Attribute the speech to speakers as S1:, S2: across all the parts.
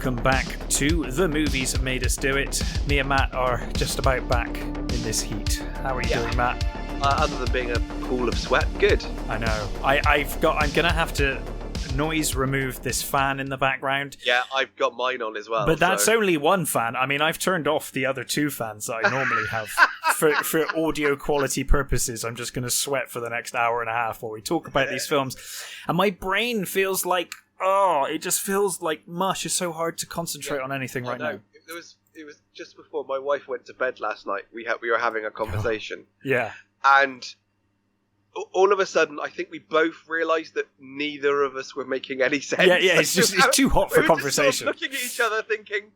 S1: welcome back to The Movies Made Us Do It. Me and Matt are just about back in this heat. How are you doing, Matt?
S2: Other than being a pool of sweat, good.
S1: I know. I'm gonna have to noise remove this fan in the background.
S2: Yeah, I've got mine on as well.
S1: But that's only one fan. I mean, I've turned off the other two fans that I normally have. For audio quality purposes, I'm just going to sweat for the next hour and a half while we talk about these films. And my brain feels like, it just feels like mush. It's so hard to concentrate on anything right now.
S2: It was just before my wife went to bed last night. We were having a conversation.
S1: Yeah.
S2: And all of a sudden, I think we both realised that neither of us were making any sense.
S1: Yeah, it's too hot for conversation.
S2: Just sort of looking at each other thinking,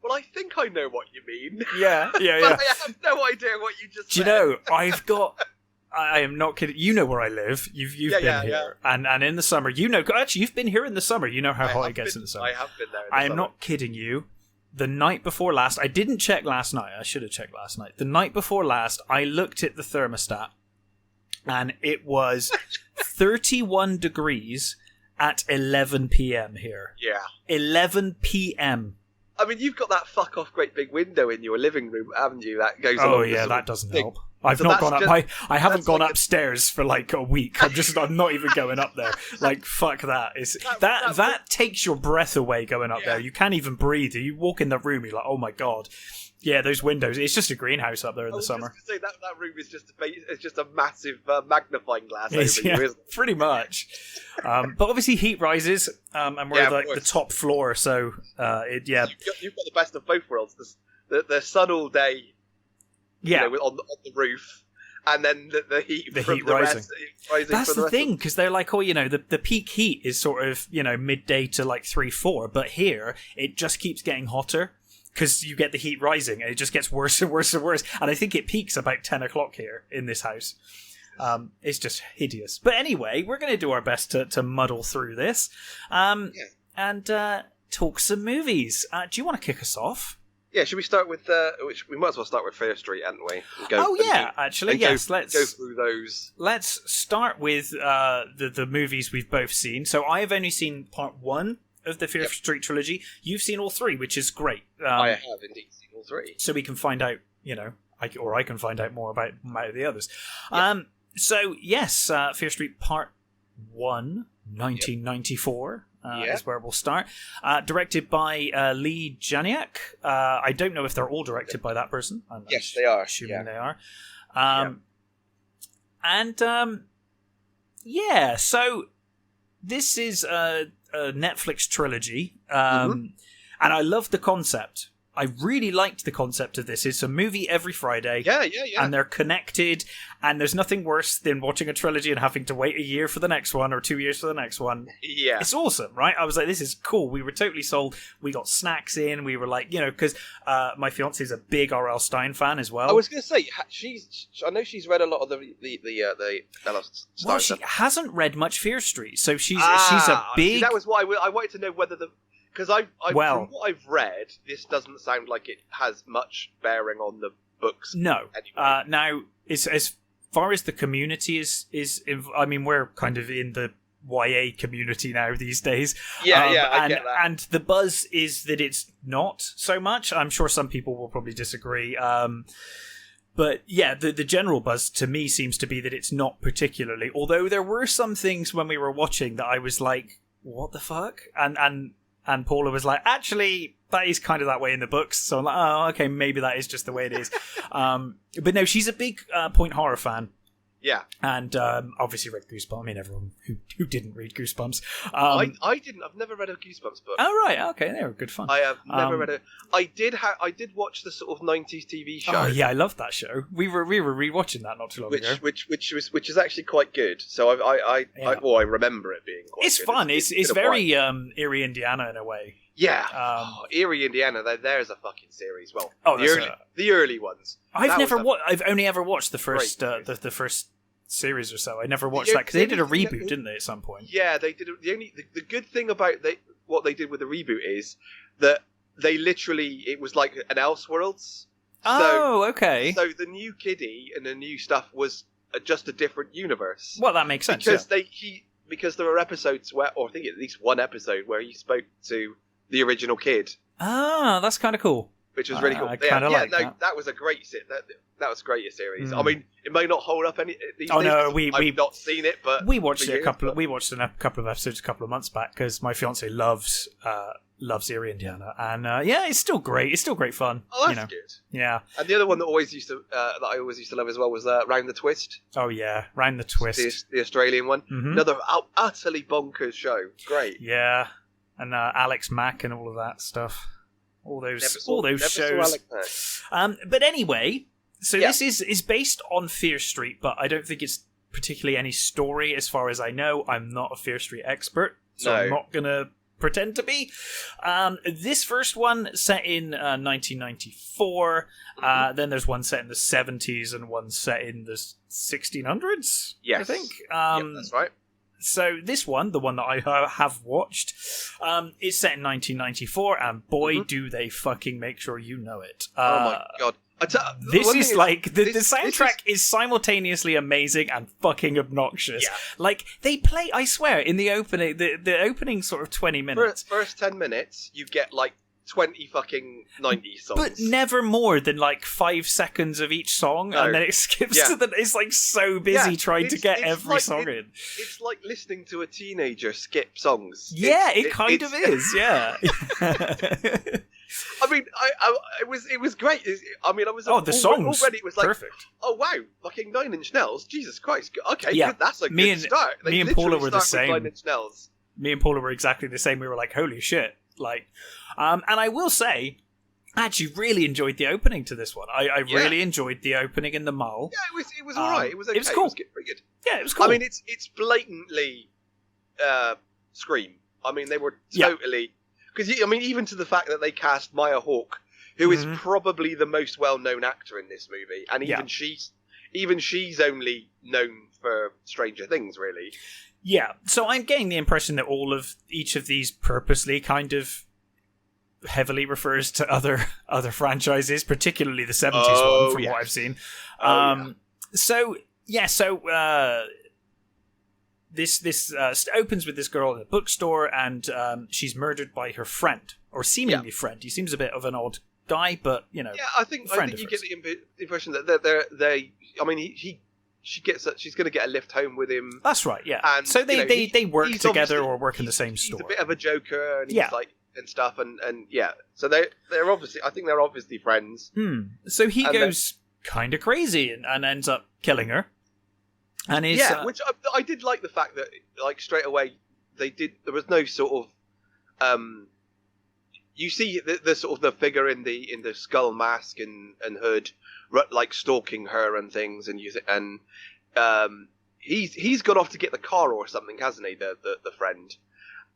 S2: well, I think I know what you mean.
S1: Yeah.
S2: But I have no idea what you just said.
S1: Do you know, I am not kidding. You know where I live. You've been here. Yeah. And in the summer, actually, you've been here in the summer. You know how hot it gets in the summer.
S2: I have been there in the
S1: summer. I
S2: am
S1: not kidding you. The night before last, I didn't check last night. I should have checked last night. The night before last, I looked at the thermostat, and it was 31 degrees at 11 p.m. here.
S2: Yeah.
S1: 11 p.m.
S2: I mean, you've got that fuck off great big window in your living room, haven't you? That goes.
S1: Oh yeah, that doesn't help. I've not gone up. I haven't gone upstairs for like a week. I'm not even going up there. Like fuck that. That takes your breath away going up there. You can't even breathe. You walk in the room, you're like, oh my god. Yeah, those windows. It's just a greenhouse up there in the summer.
S2: Just say that room is just a massitive magnifying glass over you, isn't it?
S1: Pretty much. But obviously heat rises, and we're like the top floor, so You've got
S2: the best of both worlds. The sun all day, on the roof, and then the heat rising.
S1: That's the thing, because they're like, the peak heat is sort of midday to like 3-4, but here it just keeps getting hotter. Because you get the heat rising, and it just gets worse and worse and worse. And I think it peaks about 10 o'clock here in this house. It's just hideous. But anyway, we're going to do our best to muddle through this and talk some movies. Do you want to kick us off?
S2: Yeah, should we start with... we might as well start with Fear Street, hadn't we?
S1: Let's
S2: go through those.
S1: Let's start with the movies we've both seen. So I have only seen part 1 of the Fear Street trilogy. You've seen all 3, which is great.
S2: I have indeed seen all 3.
S1: So we can find out, I can find out more about the others.
S2: Yep.
S1: So yes, Fear Street Part 1, 1994 is where we'll start. Directed by Lee Janiak. I don't know if they're all directed by that person.
S2: Yes, they are.
S1: Assuming they are. So this is a Netflix trilogy, and I love the concept. I really liked the concept of this. It's a movie every Friday.
S2: Yeah.
S1: And they're connected, and there's nothing worse than watching a trilogy and having to wait a year for the next one or 2 years for the next one.
S2: Yeah.
S1: It's awesome, right? I was like, this is cool. We were totally sold. We got snacks in. We were like, because my fiance is a big R.L. Stein fan as well.
S2: I was going to say, I know she's read a lot of the R.L. Stein.
S1: Well, she hasn't read much Fear Street, so she's a big...
S2: See, that was why I wanted to know whether because from what I've read, this doesn't sound like it has much bearing on the books.
S1: No.
S2: Anyway.
S1: Now, as far as the community is, I mean, we're kind of in the YA community now these days.
S2: I get that.
S1: And the buzz is that it's not so much. I'm sure some people will probably disagree. But yeah, the general buzz to me seems to be that it's not particularly. Although there were some things when we were watching that I was like, what the fuck? And Paula was like, actually, that is kind of that way in the books. So I'm like, oh, okay, maybe that is just the way it is. But no, she's a big point horror fan.
S2: Yeah.
S1: And obviously read Goosebumps. I mean, everyone who didn't read Goosebumps.
S2: I didn't. I've never read a Goosebumps book.
S1: Oh, right. Okay, they were good fun.
S2: I have never read it. I did watch the sort of 90s TV show.
S1: Oh, yeah, I loved that show. We were rewatching that not too long ago.
S2: Which is actually quite good. So I remember it being quite good.
S1: It's fun. It's very Erie, Indiana in a way.
S2: Yeah. Erie, Indiana, there's a fucking series. Well, the early ones.
S1: I've only ever watched the first the first series or so. I never watched that because they did a reboot, didn't they, at some point?
S2: Yeah, they did. The good thing about what they did with the reboot is that they literally, it was like an Elseworlds.
S1: Okay.
S2: So the new kiddie and the new stuff was just a different universe.
S1: Well, that makes sense.
S2: Because because there were episodes where, or I think at least one episode where he spoke to the original kid.
S1: Ah, that's kind of cool.
S2: Which was really cool. That was a great that was great series. I mean, it may not hold up any. These days,
S1: no,
S2: I've not seen it, but
S1: we watched it We watched a couple of episodes a couple of months back because my fiance loves Erie, Indiana, and it's still great. It's still great fun.
S2: Oh, that's good.
S1: Yeah.
S2: And the other one that I always used to love as well was Round the Twist.
S1: Oh yeah, Round the Twist,
S2: the Australian one.
S1: Mm-hmm.
S2: Another utterly bonkers show. Great.
S1: Yeah, and Alex Mack and all of that stuff. All those shows. But anyway, so this is based on Fear Street, but I don't think it's particularly any story as far as I know. I'm not a Fear Street expert, so I'm not gonna pretend to be. This first one set in 1994. Then there's one set in the 70s and one set in the 1600s.
S2: Yes,
S1: I think.
S2: That's right.
S1: So this one, the one that I have watched, is set in 1994, and boy, do they fucking make sure you know it.
S2: Oh my god.
S1: This is like the soundtrack is simultaneously amazing and fucking obnoxious.
S2: Yeah.
S1: Like they play, I swear, in the opening, the opening sort of 20 minutes.
S2: First 10 minutes, you get like 20 fucking 90s songs,
S1: but never more than like 5 seconds of each song, and then it skips to the. It's like so busy trying to get every song in.
S2: It's like listening to a teenager skip songs.
S1: Yeah, it kind of is. Yeah.
S2: I mean, it was great. I mean, I was
S1: the songs
S2: already. It was like
S1: perfect.
S2: Oh wow, fucking 9 Inch Nails. Jesus Christ. Okay,
S1: yeah.
S2: good. That's a good start.
S1: Me and Paula were the same.
S2: 9 Inch Nails.
S1: Me and Paula were exactly the same. We were like, holy shit, like. And I will say, I actually really enjoyed the opening to this one. I really enjoyed the opening in the mall.
S2: Yeah, it was all right. It was okay.
S1: It was cool.
S2: It was pretty good.
S1: Yeah, it was cool.
S2: I mean, it's blatantly Scream. I mean, they were totally because I mean, even to the fact that they cast Maya Hawke, who is probably the most well-known actor in this movie, and even she's only known for Stranger Things, really.
S1: Yeah. So I'm getting the impression that each of these purposely kind of heavily refers to other franchises, franchises, the 70s one from what I've seen. This opens with this girl in a bookstore, and she's murdered by her friend, or seemingly friend. He seems a bit of an odd guy, but you know.
S2: Yeah, I think you get the impression that they. I mean, she's going to get a lift home with him.
S1: That's right. Yeah.
S2: And
S1: so they work together or work in the same store.
S2: He's a bit of a joker, and he's like. And stuff, and so they're obviously, I think they're obviously friends.
S1: So he goes kind of crazy and ends up killing her. And
S2: which I did like the fact that like straight away there was no sort of you see the sort of the figure in the skull mask and hood like stalking her and things, and he's got off to get the car or something, hasn't he? The friend.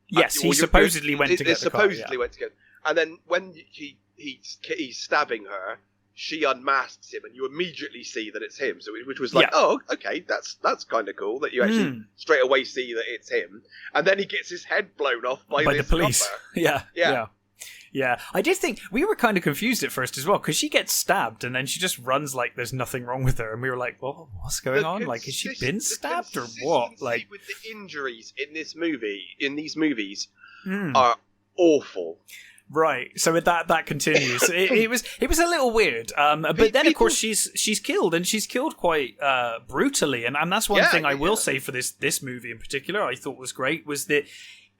S1: Yes, he supposedly went to get the car.
S2: Went to get, and then when he's stabbing her, she unmasks him, and you immediately see that it's him. So which was like, oh, okay, that's kind of cool that you actually straight away see that it's him, and then he gets his head blown off by
S1: the police. Yeah. I did think we were kind of confused at first as well, because she gets stabbed and then she just runs like there's nothing wrong with her, and we were like, well, what's going on? Like, has she been stabbed or what? Like,
S2: with the injuries in these movies are awful.
S1: Right. So with that continues. it was a little weird. But then of course she's killed, and she's killed quite brutally, and that's one thing I will say for this movie in particular I thought was great, was that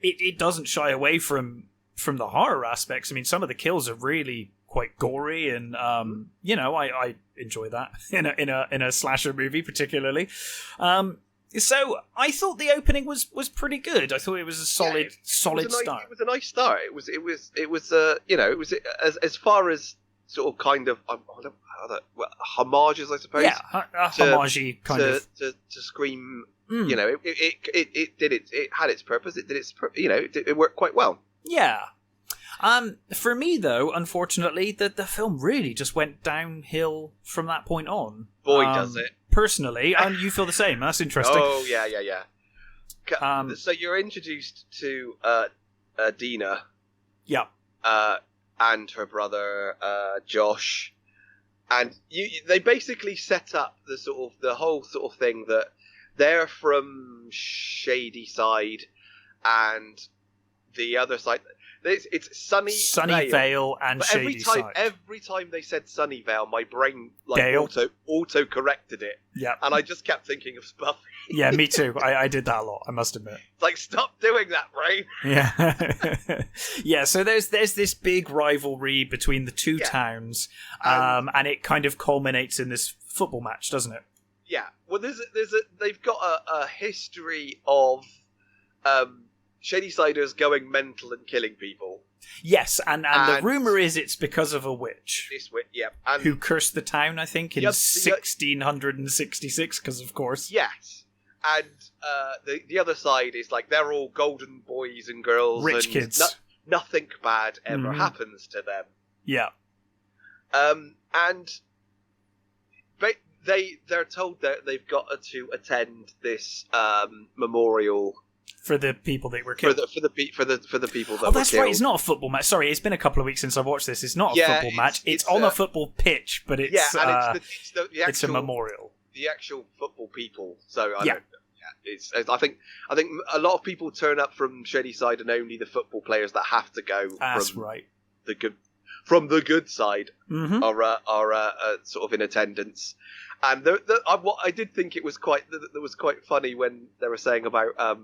S1: it doesn't shy away from the horror aspects. I mean, some of the kills are really quite gory, and I enjoy that in a slasher movie particularly. So I thought the opening was pretty good. I thought it was a solid start.
S2: It was a nice start. It was as far as sort of kind of homages, I suppose.
S1: Yeah, a homage kind of
S2: to Scream. You know, it did it. It had its purpose. It did its. It worked quite well.
S1: Yeah. For me, though, unfortunately, the film really just went downhill from that point on.
S2: Boy, does it.
S1: Personally, and you feel the same. That's interesting.
S2: Oh, yeah. So you're introduced to Dina.
S1: Yeah.
S2: And her brother, Josh. And they basically set up the whole sort of thing that they're from Shady Side, and the other side. It's
S1: Sunnyvale and
S2: but
S1: Shady Side.
S2: every time they said Sunnyvale, my brain
S1: Dale?
S2: auto corrected it.
S1: Yeah.
S2: And I just kept thinking of Buffy.
S1: Yeah, me too. I did that a lot, I must admit.
S2: It's like, stop doing that, brain.
S1: Yeah. Yeah, so there's this big rivalry between the two towns, and it kind of culminates in this football match, doesn't it?
S2: Yeah. Well, they've got a history of Shadysiders going mental and killing people.
S1: Yes, and the rumour is it's because of a witch.
S2: This witch, yeah. And
S1: who cursed the town, I think, in 1666, because of course.
S2: Yes. And the other side is like, they're all golden boys and girls.
S1: Rich
S2: and
S1: kids.
S2: Nothing bad ever happens to them.
S1: Yeah.
S2: And they're told that they've got to attend this memorial
S1: for the people that were killed.
S2: For the people that were killed.
S1: Oh, that's right. It's not a football match. Sorry, it's been a couple of weeks since I've watched this. It's not a football match. It's on a football pitch, but it's it's a memorial.
S2: The actual football people. So I don't. Yeah, I think a lot of people turn up from Shadyside, and only the football players that have to go.
S1: That's right.
S2: From the good side are sort of in attendance. And what I did think it was quite funny when they were saying about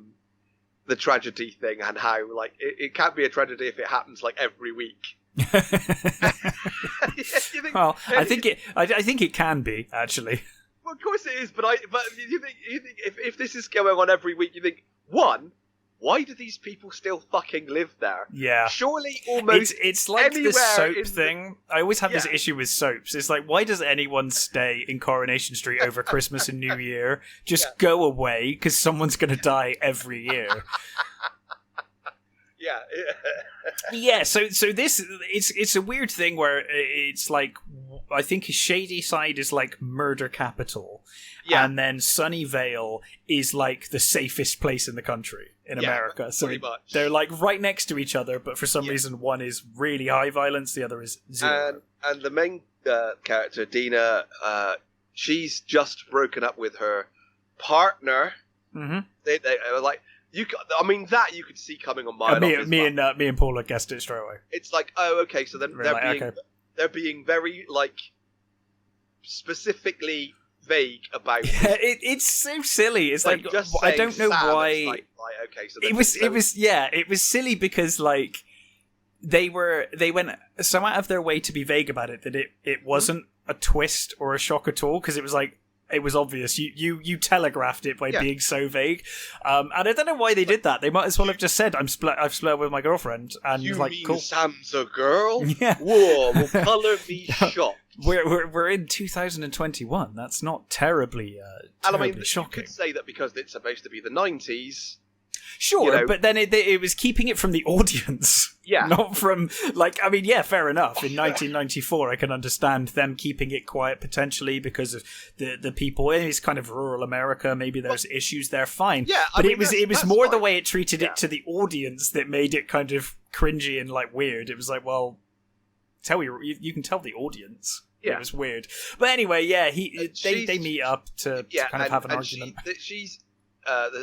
S2: the tragedy thing and how like it can't be a tragedy if it happens like every week.
S1: Well, I think it can be actually.
S2: Well, of course it is, but you think if this is going on every week, you think why do these people still fucking live there?
S1: Yeah.
S2: Surely almost
S1: it's like the soap thing. I always have this issue with soaps. It's like, why does anyone stay in Coronation Street over Christmas and New Year? Just go away, because someone's going to die every year.
S2: Yeah.
S1: Yeah, so this it's a weird thing where it's like, I think Shadyside is like murder capital, and then Sunnyvale is like the safest place in the country in America. So they're like right next to each other, but for some reason one is really high violence, the other is zero.
S2: And the main character, Dina, she's just broken up with her partner. Mm-hmm. They are like. You could see coming on mile off. Me
S1: and Paula guessed it straight away.
S2: It's like, oh, okay, so then they're being very like specifically vague about.
S1: Yeah, it's so silly. It's like I don't know why.
S2: Like, okay, so
S1: it was silly because like they went so out of their way to be vague about it that it wasn't a twist or a shock at all, because it was like. It was obvious. You telegraphed it by being so vague, and I don't know why they did that. They might as well have just said, "I've split up with my girlfriend," and
S2: you
S1: like,
S2: mean
S1: cool.
S2: Sam's a girl?
S1: Yeah.
S2: Whoa, well, colour me shocked.
S1: We're in 2021. That's not terribly shocking.
S2: You could say that because it's supposed to be the 90s.
S1: Sure, but then it was keeping it from the audience.
S2: Yeah.
S1: Not from, like, I mean, yeah, fair enough. In 1994, I can understand them keeping it quiet potentially because of the people. It's kind of rural America. Maybe there's issues there, fine.
S2: Yeah,
S1: but it was more fine. The way it treated it to the audience that made it kind of cringy and, like, weird. It was like, well, you can tell the audience. Yeah. It was weird. But anyway, yeah, they meet up to kind of have an argument.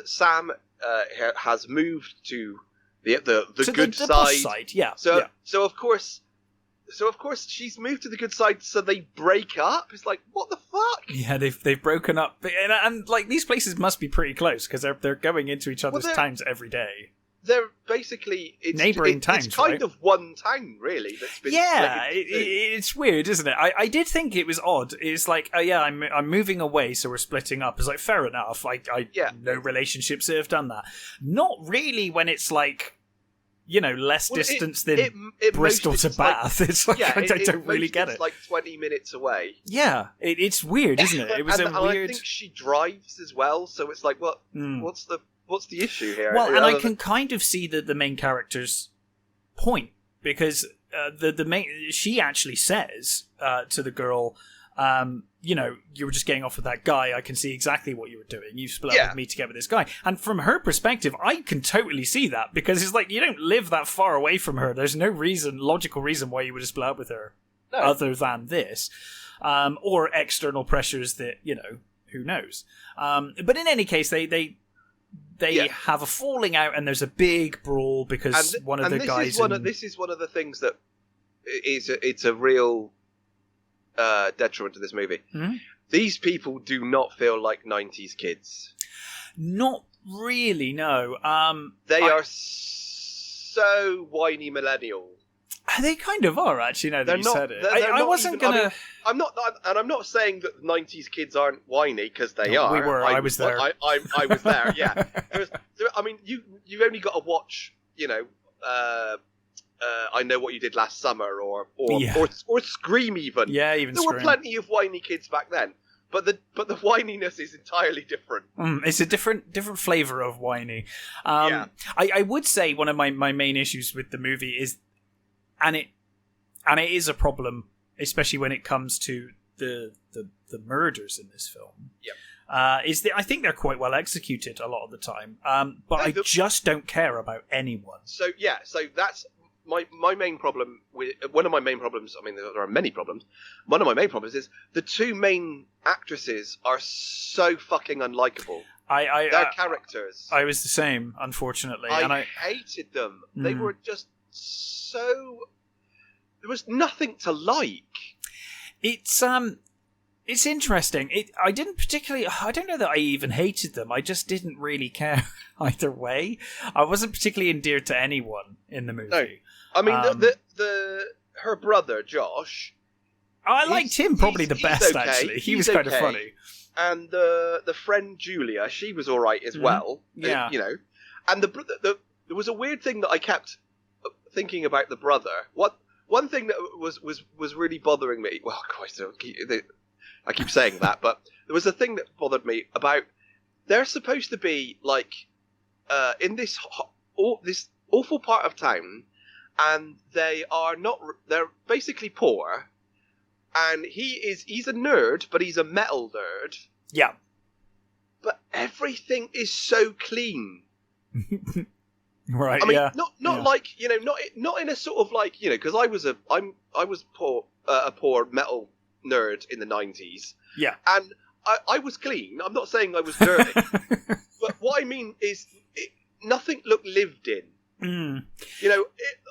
S2: Sam has moved to the good side.
S1: Yeah.
S2: So of course she's moved to the good side. So they break up. It's like, what the fuck?
S1: Yeah, they've broken up, and like these places must be pretty close because they're going into each other's towns every day.
S2: They're basicing
S1: neighbouring towns.
S2: It's kind of one town, really. That's been
S1: it's weird, isn't it? I did think it was odd. It's like, oh yeah, I'm moving away, so we're splitting up. It's like, fair enough. I know relationships that have done that. Not really when it's like, less distance than Bristol to Bath. Like, it's like I don't really get it.
S2: It's like 20 minutes away.
S1: Yeah, it's weird, isn't it? It was weird.
S2: I think she drives as well, so it's like, what's the issue here?
S1: Well, and I can kind of see the main character's point, because she actually says to the girl, you were just getting off with that guy. I can see exactly what you were doing. You split up with me to get with this guy. And from her perspective, I can totally see that, because it's like, you don't live that far away from her. There's no logical reason why you would have split up with her other than this. Or external pressures that, who knows. But in any case, they they have a falling out, and there's a big brawl because one of the guys.
S2: This is one of the things that it's a real detriment to this movie. Mm-hmm. These people do not feel like 90s kids.
S1: Not really, no.
S2: They are so whiny millennial.
S1: They kind of are, actually. Now that you said it, I wasn't gonna.
S2: I'm not saying that 90s kids aren't whiny, because they are.
S1: We were. I was there.
S2: I was there. Yeah. I mean, you've only got to watch. I Know What You Did Last Summer, or Scream even.
S1: Yeah, even
S2: there
S1: Scream.
S2: were plenty of whiny kids back then. But the whininess is entirely different.
S1: It's a different flavour of whiny. I would say one of my main issues with the movie is, and it is a problem, especially when it comes to the murders in this film.
S2: Yeah.
S1: Is that I think they're quite well executed a lot of the time. But I just don't care about anyone.
S2: So that's my main problem with one of my main problems. I mean, there are many problems. One of my main problems is the two main actresses are so fucking unlikable. Their characters.
S1: I was the same, unfortunately.
S2: I hated them. They were just so. There was nothing to like.
S1: It's interesting. I didn't particularly. I don't know that I even hated them. I just didn't really care either way. I wasn't particularly endeared to anyone in the movie.
S2: No. I mean, her brother Josh.
S1: I liked him probably the best. Okay. Actually, he was kind of funny.
S2: And the friend Julia, she was all right as well.
S1: Yeah,
S2: And there was a weird thing that I kept thinking about the brother. One thing that was really bothering me. Well, Christ, I keep saying that, but there was a thing that bothered me about. They're supposed to be like in this awful part of town. And they are not. They're basically poor, and he's a nerd, but he's a metal nerd.
S1: Yeah.
S2: But everything is so clean.
S1: Right.
S2: I mean,
S1: yeah.
S2: not like not in a sort of like because I was poor a poor metal nerd in the 90s.
S1: Yeah.
S2: And I was clean. I'm not saying I was dirty, but what I mean is nothing looked lived in.
S1: Mm.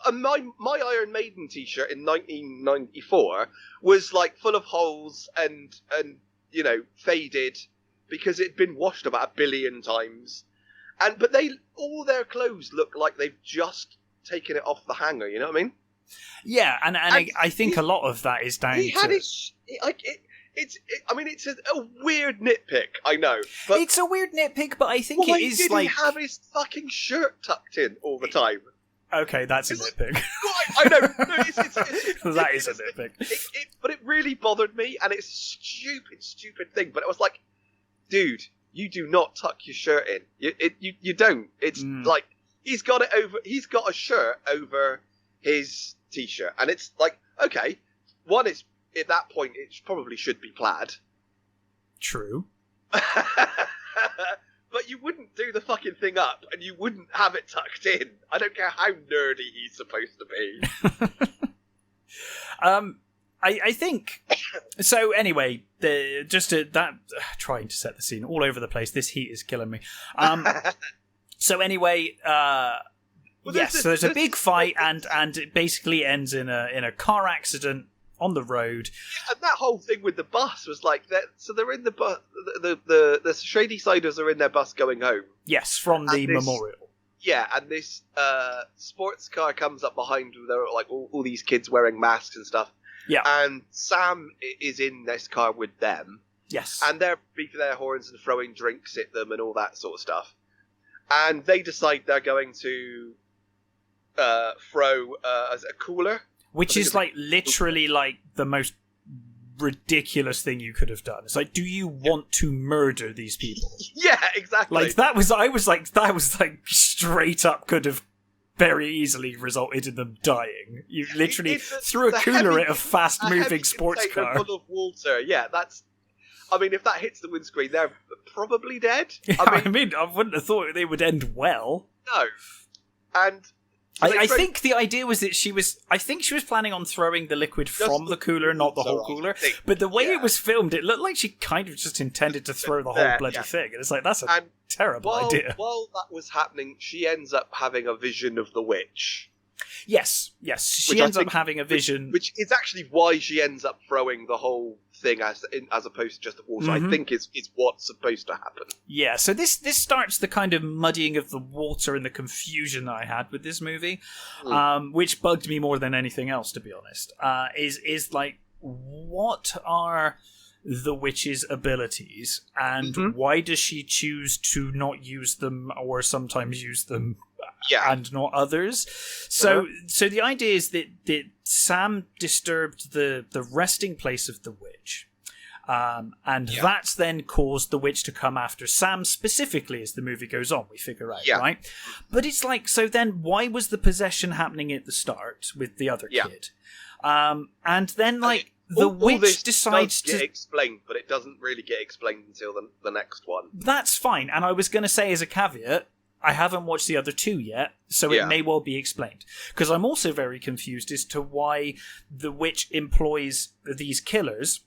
S2: My Iron Maiden t-shirt in 1994 was like full of holes and faded because it'd been washed about 1 billion times, but all their clothes look like they've just taken it off the hanger. You know what I mean?
S1: Yeah, and I think a lot of that is down to.
S2: It's a weird nitpick, I know. But
S1: it's a weird nitpick, but I think it is
S2: why did he have his fucking shirt tucked in all the time?
S1: Okay, that's a nitpick.
S2: I know. No,
S1: that is a nitpick.
S2: But it really bothered me, and it's a stupid thing. But it was like, dude, you do not tuck your shirt in. You don't. It's like he's got it over. He's got a shirt over his t-shirt, and it's like, okay, one is. At that point, it probably should be plaid.
S1: True.
S2: But you wouldn't do the fucking thing up, and you wouldn't have it tucked in. I don't care how nerdy he's supposed to be.
S1: I think so. Anyway, trying to set the scene all over the place. This heat is killing me. So anyway, so there's a big fight, and it basically ends in a car accident on the road.
S2: And that whole thing with the bus was like that. So they're in the bus. The Shady Siders are in their bus going home.
S1: Yes, from the memorial.
S2: Yeah, and this sports car comes up behind. There are like all these kids wearing masks and stuff.
S1: Yeah,
S2: and Sam is in this car with them.
S1: Yes,
S2: and they're beeping their horns and throwing drinks at them and all that sort of stuff. And they decide they're going to throw a cooler.
S1: Which is like literally like the most ridiculous thing you could have done. It's like, do you want to murder these people?
S2: Yeah, exactly.
S1: Like that was straight up could have very easily resulted in them dying. You literally threw a cooler at a fast-moving sports car
S2: full of water. Yeah, that's. I mean, if that hits the windscreen, they're probably dead.
S1: I mean, I wouldn't have thought they would end well.
S2: No, and.
S1: I think the idea was that I think she was planning on throwing the liquid from the cooler, not the whole cooler. But the way it was filmed, it looked like she kind of just intended to throw the whole bloody thing. And it's like, that's a terrible idea.
S2: While that was happening, she ends up having a vision of the witch.
S1: Yes. She ends up having a vision.
S2: Which is actually why she ends up throwing the whole thing as opposed to just the water. I think it's what's supposed to happen. Yeah,
S1: so this starts the kind of muddying of the water and the confusion that I had with this movie, which bugged me more than anything else, to be honest. Is like, what are the witch's abilities, and why does she choose to not use them or sometimes use them and not others? So the idea is that Sam disturbed the resting place of the witch, and that's then caused the witch to come after Sam specifically as the movie goes on, we figure out, right? But it's like, so then why was the possession happening at the start with the other kid? And then like... The witch decides to...
S2: get explained, but it doesn't really get explained until the next one.
S1: That's fine, and I was going to say as a caveat, I haven't watched the other two yet, so it may well be explained. Because I'm also very confused as to why the witch employs these killers.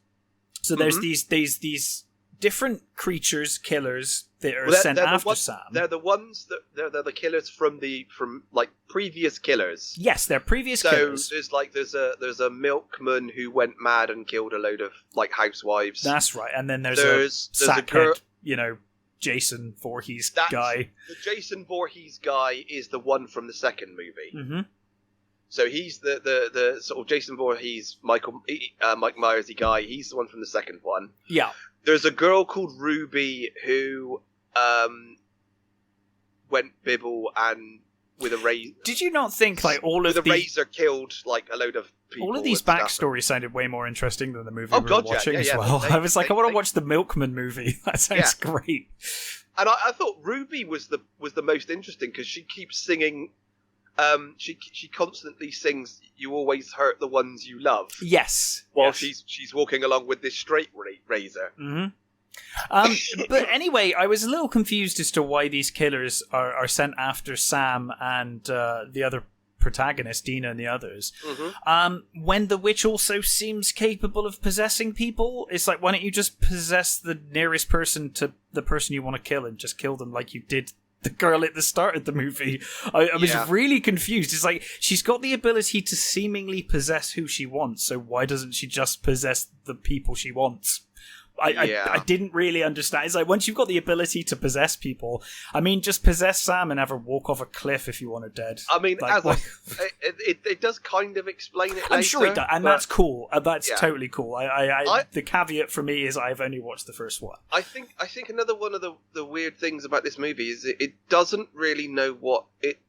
S1: So there's these different creatures, killers, that are sent after Sam.
S2: They're the ones that they're the killers from like previous killers.
S1: Yes, they're previous killers.
S2: So there's a milkman who went mad and killed a load of like housewives.
S1: That's right, and then there's a girl, Jason Voorhees guy. The
S2: Jason Voorhees guy is the one from the second movie. So he's the sort of Jason Voorhees, Mike Myers-y guy. He's the one from the second one.
S1: Yeah.
S2: There's a girl called Ruby who went bibble and with a razor.
S1: Did you not think like all of
S2: the razor killed like a load of people?
S1: All of these backstories sounded way more interesting than the movie we were watching as well. I was like, I want to watch the Milkman movie. That sounds great.
S2: And I thought Ruby was the most interesting because she keeps singing. She constantly sings "You always hurt the ones you love."
S1: Yes,
S2: while she's walking along with this straight razor.
S1: But anyway, I was a little confused as to why these killers are sent after Sam and the other protagonist, Dina, and the others. When the witch also seems capable of possessing people, it's like, why don't you just possess the nearest person to the person you want to kill and just kill them like you did the girl at the start of the movie? I was really confused. It's like, she's got the ability to seemingly possess who she wants, so why doesn't she just possess the people she wants? I didn't really understand. It's like, once you've got the ability to possess people, I mean, just possess Sam and have her walk off a cliff if you want her dead.
S2: I mean, like, it does kind of explain it later.
S1: I'm sure it does, and that's cool. That's totally cool. The caveat for me is I've only watched the first one.
S2: I think another one of the weird things about this movie is it doesn't really know what its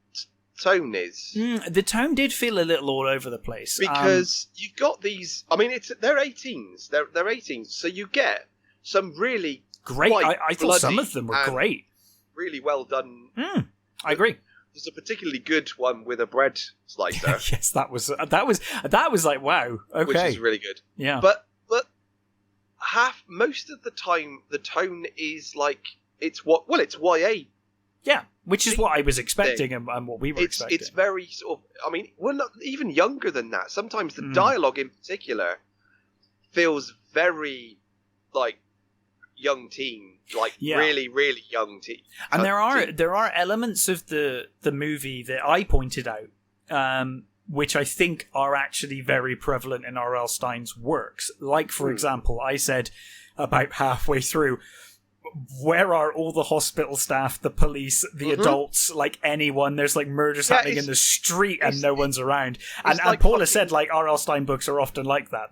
S2: tone is.
S1: The tone did feel a little all over the place
S2: because you've got these. I mean, they're 18s. They're 18s, so you get some really
S1: great. I thought some of them were great,
S2: really well done.
S1: I agree.
S2: There's a particularly good one with a bread slicer.
S1: Yes, that was like, wow, okay,
S2: which is really good.
S1: Yeah,
S2: but most of the time the tone is like it's YA.
S1: Yeah, which is what I was expecting and what we were expecting.
S2: It's very sort of, I mean, we're not even younger than that. Sometimes the dialogue in particular feels very like young teen, like really, really young teen.
S1: And there are elements of the movie that I pointed out, which I think are actually very prevalent in R.L. Stine's works. Like, for example, I said about halfway through, where are all the hospital staff, the police, the adults, like anyone? There's like murders happening in the street and no one's around. And Paula said like R.L. Stein books are often like that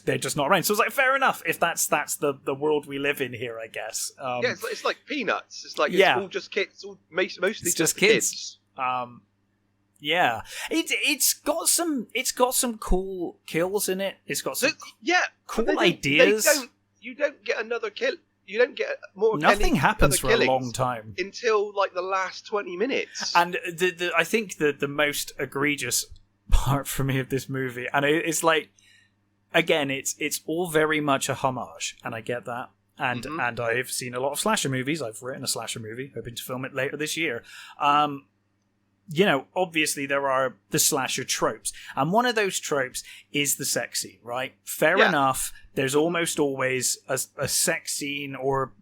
S1: they're just not around. So it's like, fair enough if that's the world we live in here, I guess.
S2: It's like Peanuts. It's like it's all just kids. It's all mostly just kids.
S1: Yeah, it's got some cool kills in it. It's got some cool ideas.
S2: You don't get another kill. You don't get more.
S1: Nothing happens for a long time
S2: until like the last 20 minutes.
S1: And I think the most egregious part for me of this movie, and it's like, again, it's all very much a homage, and I get that. And I've seen a lot of slasher movies. I've written a slasher movie, hoping to film it later this year. obviously there are the slasher tropes, and one of those tropes is the sex scene, right? Fair enough. There's almost always a sex scene or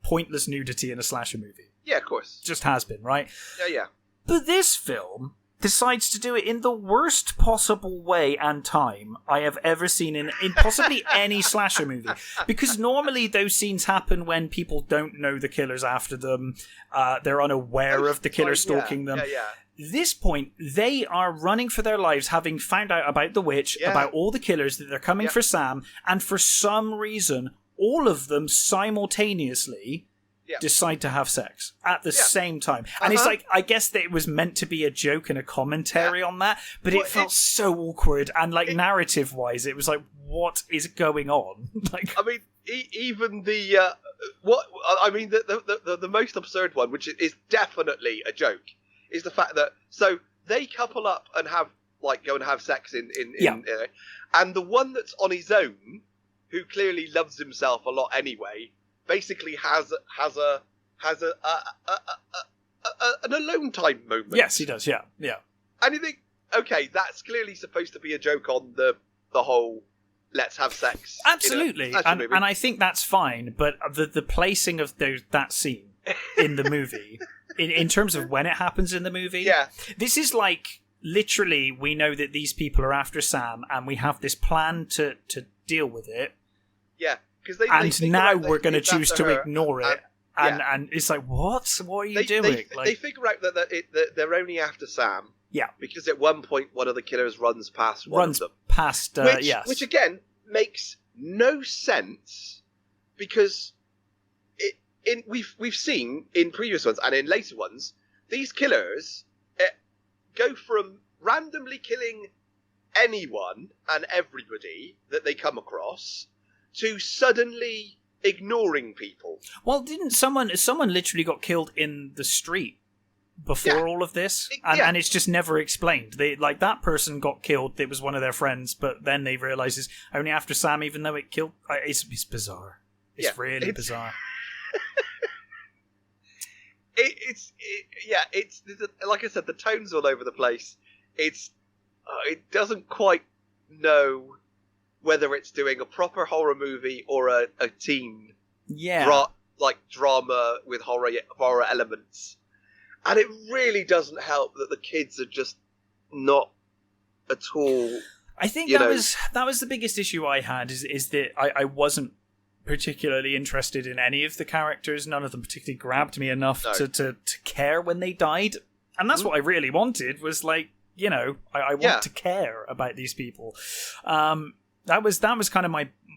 S1: pointless nudity in a slasher movie.
S2: Yeah, of course.
S1: Just has been, right?
S2: Yeah.
S1: But this film decides to do it in the worst possible way and time I have ever seen in possibly any slasher movie. Because normally those scenes happen when people don't know the killer's after them, they're unaware of the killer stalking them. This point, they are running for their lives, having found out about the witch, about all the killers, that they're coming for Sam, and for some reason, all of them simultaneously decide to have sex at the same time. And it's like, I guess that it was meant to be a joke and a commentary on that, but it felt so awkward, and like narrative-wise, it was like, what is going on? Like,
S2: I mean, even the the most absurd one, which is definitely a joke, is the fact that they couple up and go and have sex in and the one that's on his own, who clearly loves himself a lot anyway, basically has an alone time moment.
S1: Yes, he does. Yeah.
S2: And you think, okay, that's clearly supposed to be a joke on the whole let's have sex.
S1: Absolutely, and I think that's fine. But the placing of that scene in the movie, in terms of when it happens in the movie, this is like literally we know that these people are after Sam, and we have this plan to deal with it.
S2: Yeah.
S1: And now we're going to choose to ignore it, and it's like, what are you doing?
S2: They figure out that they're only after Sam, because at one point one of the killers runs past one of them. Which again makes no sense, because we've seen in previous ones and in later ones, these killers go from randomly killing anyone and everybody that they come across to suddenly ignoring people.
S1: Well, didn't someone literally got killed in the street before all of this? And it's just never explained. That person got killed, it was one of their friends, but then they realise it's only after Sam, even though it killed... It's bizarre. It's really bizarre.
S2: It's like I said, the tone's all over the place. It doesn't quite know whether it's doing a proper horror movie or a teen drama with horror elements. And it really doesn't help that the kids are just not at all...
S1: I think that was the biggest issue I had, is that I wasn't particularly interested in any of the characters. None of them particularly grabbed me enough to care when they died. And that's what I really wanted, was like, I want to care about these people. That was kind of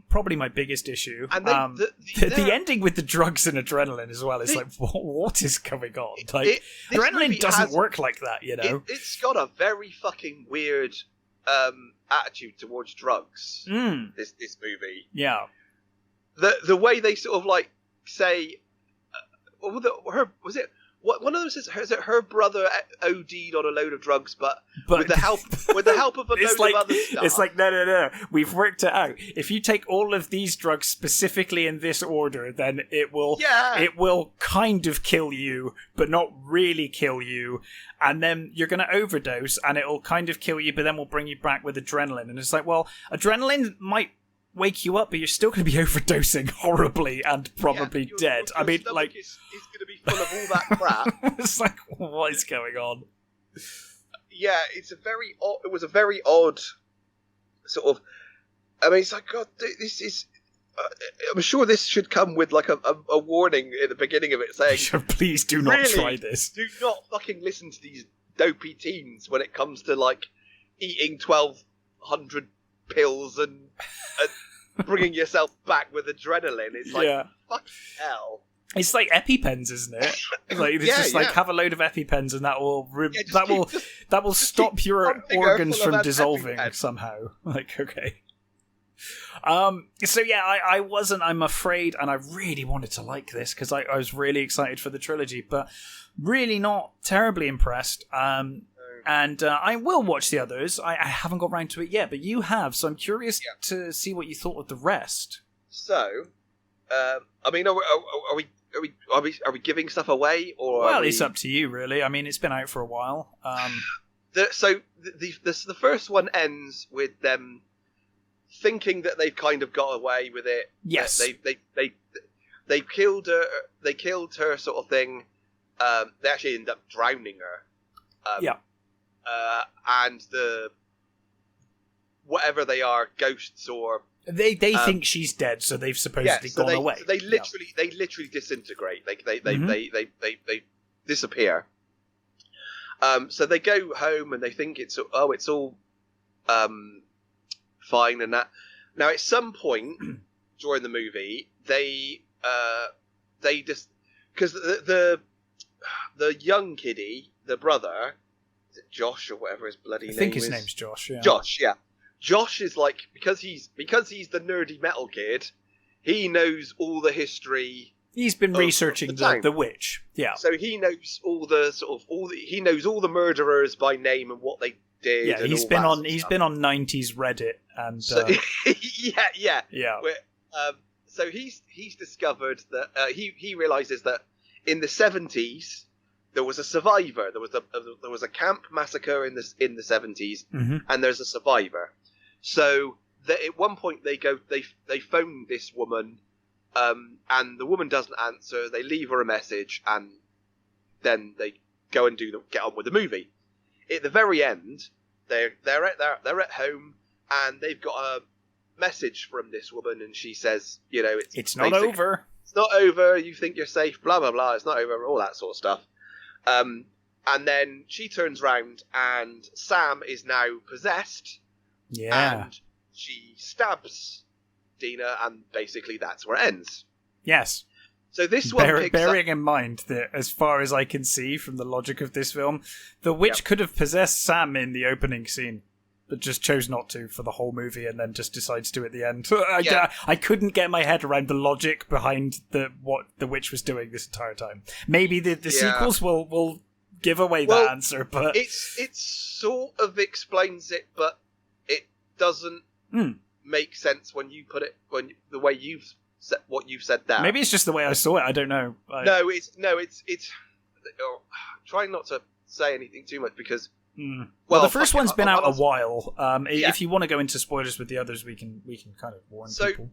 S1: probably my biggest issue. And the ending with the drugs and adrenaline as well is like, what is going on? Like, adrenaline doesn't work like that,
S2: It's got a very fucking weird attitude towards drugs. This movie, the way they sort of like say, was it? One of them says, is it her brother OD'd on a load of drugs, but with the help of a load of other stuff?
S1: It's like, no. We've worked it out. If you take all of these drugs specifically in this order, then it will kind of kill you, but not really kill you. And then you're going to overdose, and it'll kind of kill you, but then we'll bring you back with adrenaline. And it's like, well, adrenaline might wake you up, but you're still going to be overdosing horribly and probably dead.
S2: I mean, like, it's going to be full of all that crap.
S1: It's like, what is going on?
S2: Yeah, it was a very odd sort of. I mean, it's like, God, this is. I'm sure this should come with like a warning at the beginning of it saying,
S1: please do not try this.
S2: Do not fucking listen to these dopey teens when it comes to like eating 1,200 pills and bringing yourself back with adrenaline. It's like, fuck hell. It's
S1: like EpiPens, isn't it? Like, it's just like, have a load of EpiPens, and that will stop your organs from dissolving somehow. Like, okay. So yeah, I'm afraid, and I really wanted to like this because I was really excited for the trilogy, but really not terribly impressed. And I will watch the others. I haven't got round to it yet, but you have, so I'm curious to see what you thought of the rest.
S2: So, I mean, are we giving stuff away, or
S1: well, it's up to you, really. I mean, it's been out for a while.
S2: The first one ends with them thinking that they've kind of got away with it.
S1: Yes,
S2: they killed her. They killed her, sort of thing. They actually end up drowning her.
S1: Yeah.
S2: And the whatever they are, ghosts or
S1: they think she's dead, so they've supposedly gone away.
S2: So they literally disintegrate. They disappear. So they go home and they think it's all fine and that. Now at some point during the movie, they just, because the young kiddie, the brother, is it Josh or whatever his bloody name is?
S1: I think his name's Josh. Yeah.
S2: Josh, yeah. Josh is like, because he's the nerdy metal kid, he knows all the history.
S1: He's been researching the witch. Yeah.
S2: So he knows all the murderers by name and what they did.
S1: Yeah, he's been on 90s Reddit and
S2: so, yeah.
S1: Yeah.
S2: So he's discovered that he realizes that in the 70s there was a survivor. There was a camp massacre in the 70s, and there's a survivor. So at one point they phone this woman, and the woman doesn't answer. They leave her a message, and then they go and get on with the movie. At the very end, they're at home, and they've got a message from this woman, and she says, it's
S1: not over.
S2: It's not over. You think you're safe. Blah blah blah. It's not over. All that sort of stuff. And then she turns round, and Sam is now possessed.
S1: Yeah.
S2: And she stabs Dina, and basically that's where it ends.
S1: Yes.
S2: So this one
S1: bearing in mind that, as far as I can see from the logic of this film, the witch could have possessed Sam in the opening scene, but just chose not to for the whole movie, and then just decides to at the end. I couldn't get my head around the logic behind what the witch was doing this entire time. Maybe the sequels will give away that answer, but
S2: it sort of explains it, but it doesn't make sense when you put it the way you've said what you've said there.
S1: Maybe it's just the way I saw it. I don't know.
S2: It's trying not to say anything too much because.
S1: Well, the first one's been out a while. If you want to go into spoilers with the others, we can kind of warn people.
S2: So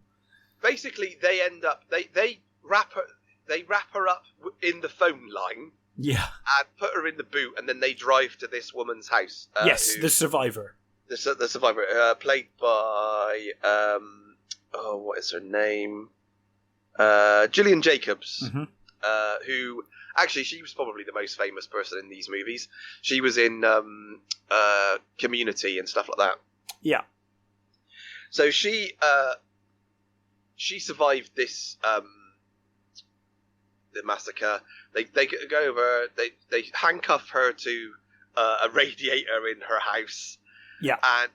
S2: basically, they end up they wrap her up in the phone line.
S1: Yeah. And
S2: put her in the boot, and then they drive to this woman's house.
S1: Yes, the survivor.
S2: The survivor, played by what is her name? Gillian Jacobs, who. Actually, she was probably the most famous person in these movies. She was in Community and stuff like that.
S1: Yeah.
S2: So she survived this the massacre. They go over. They handcuff her to a radiator in her house.
S1: Yeah.
S2: And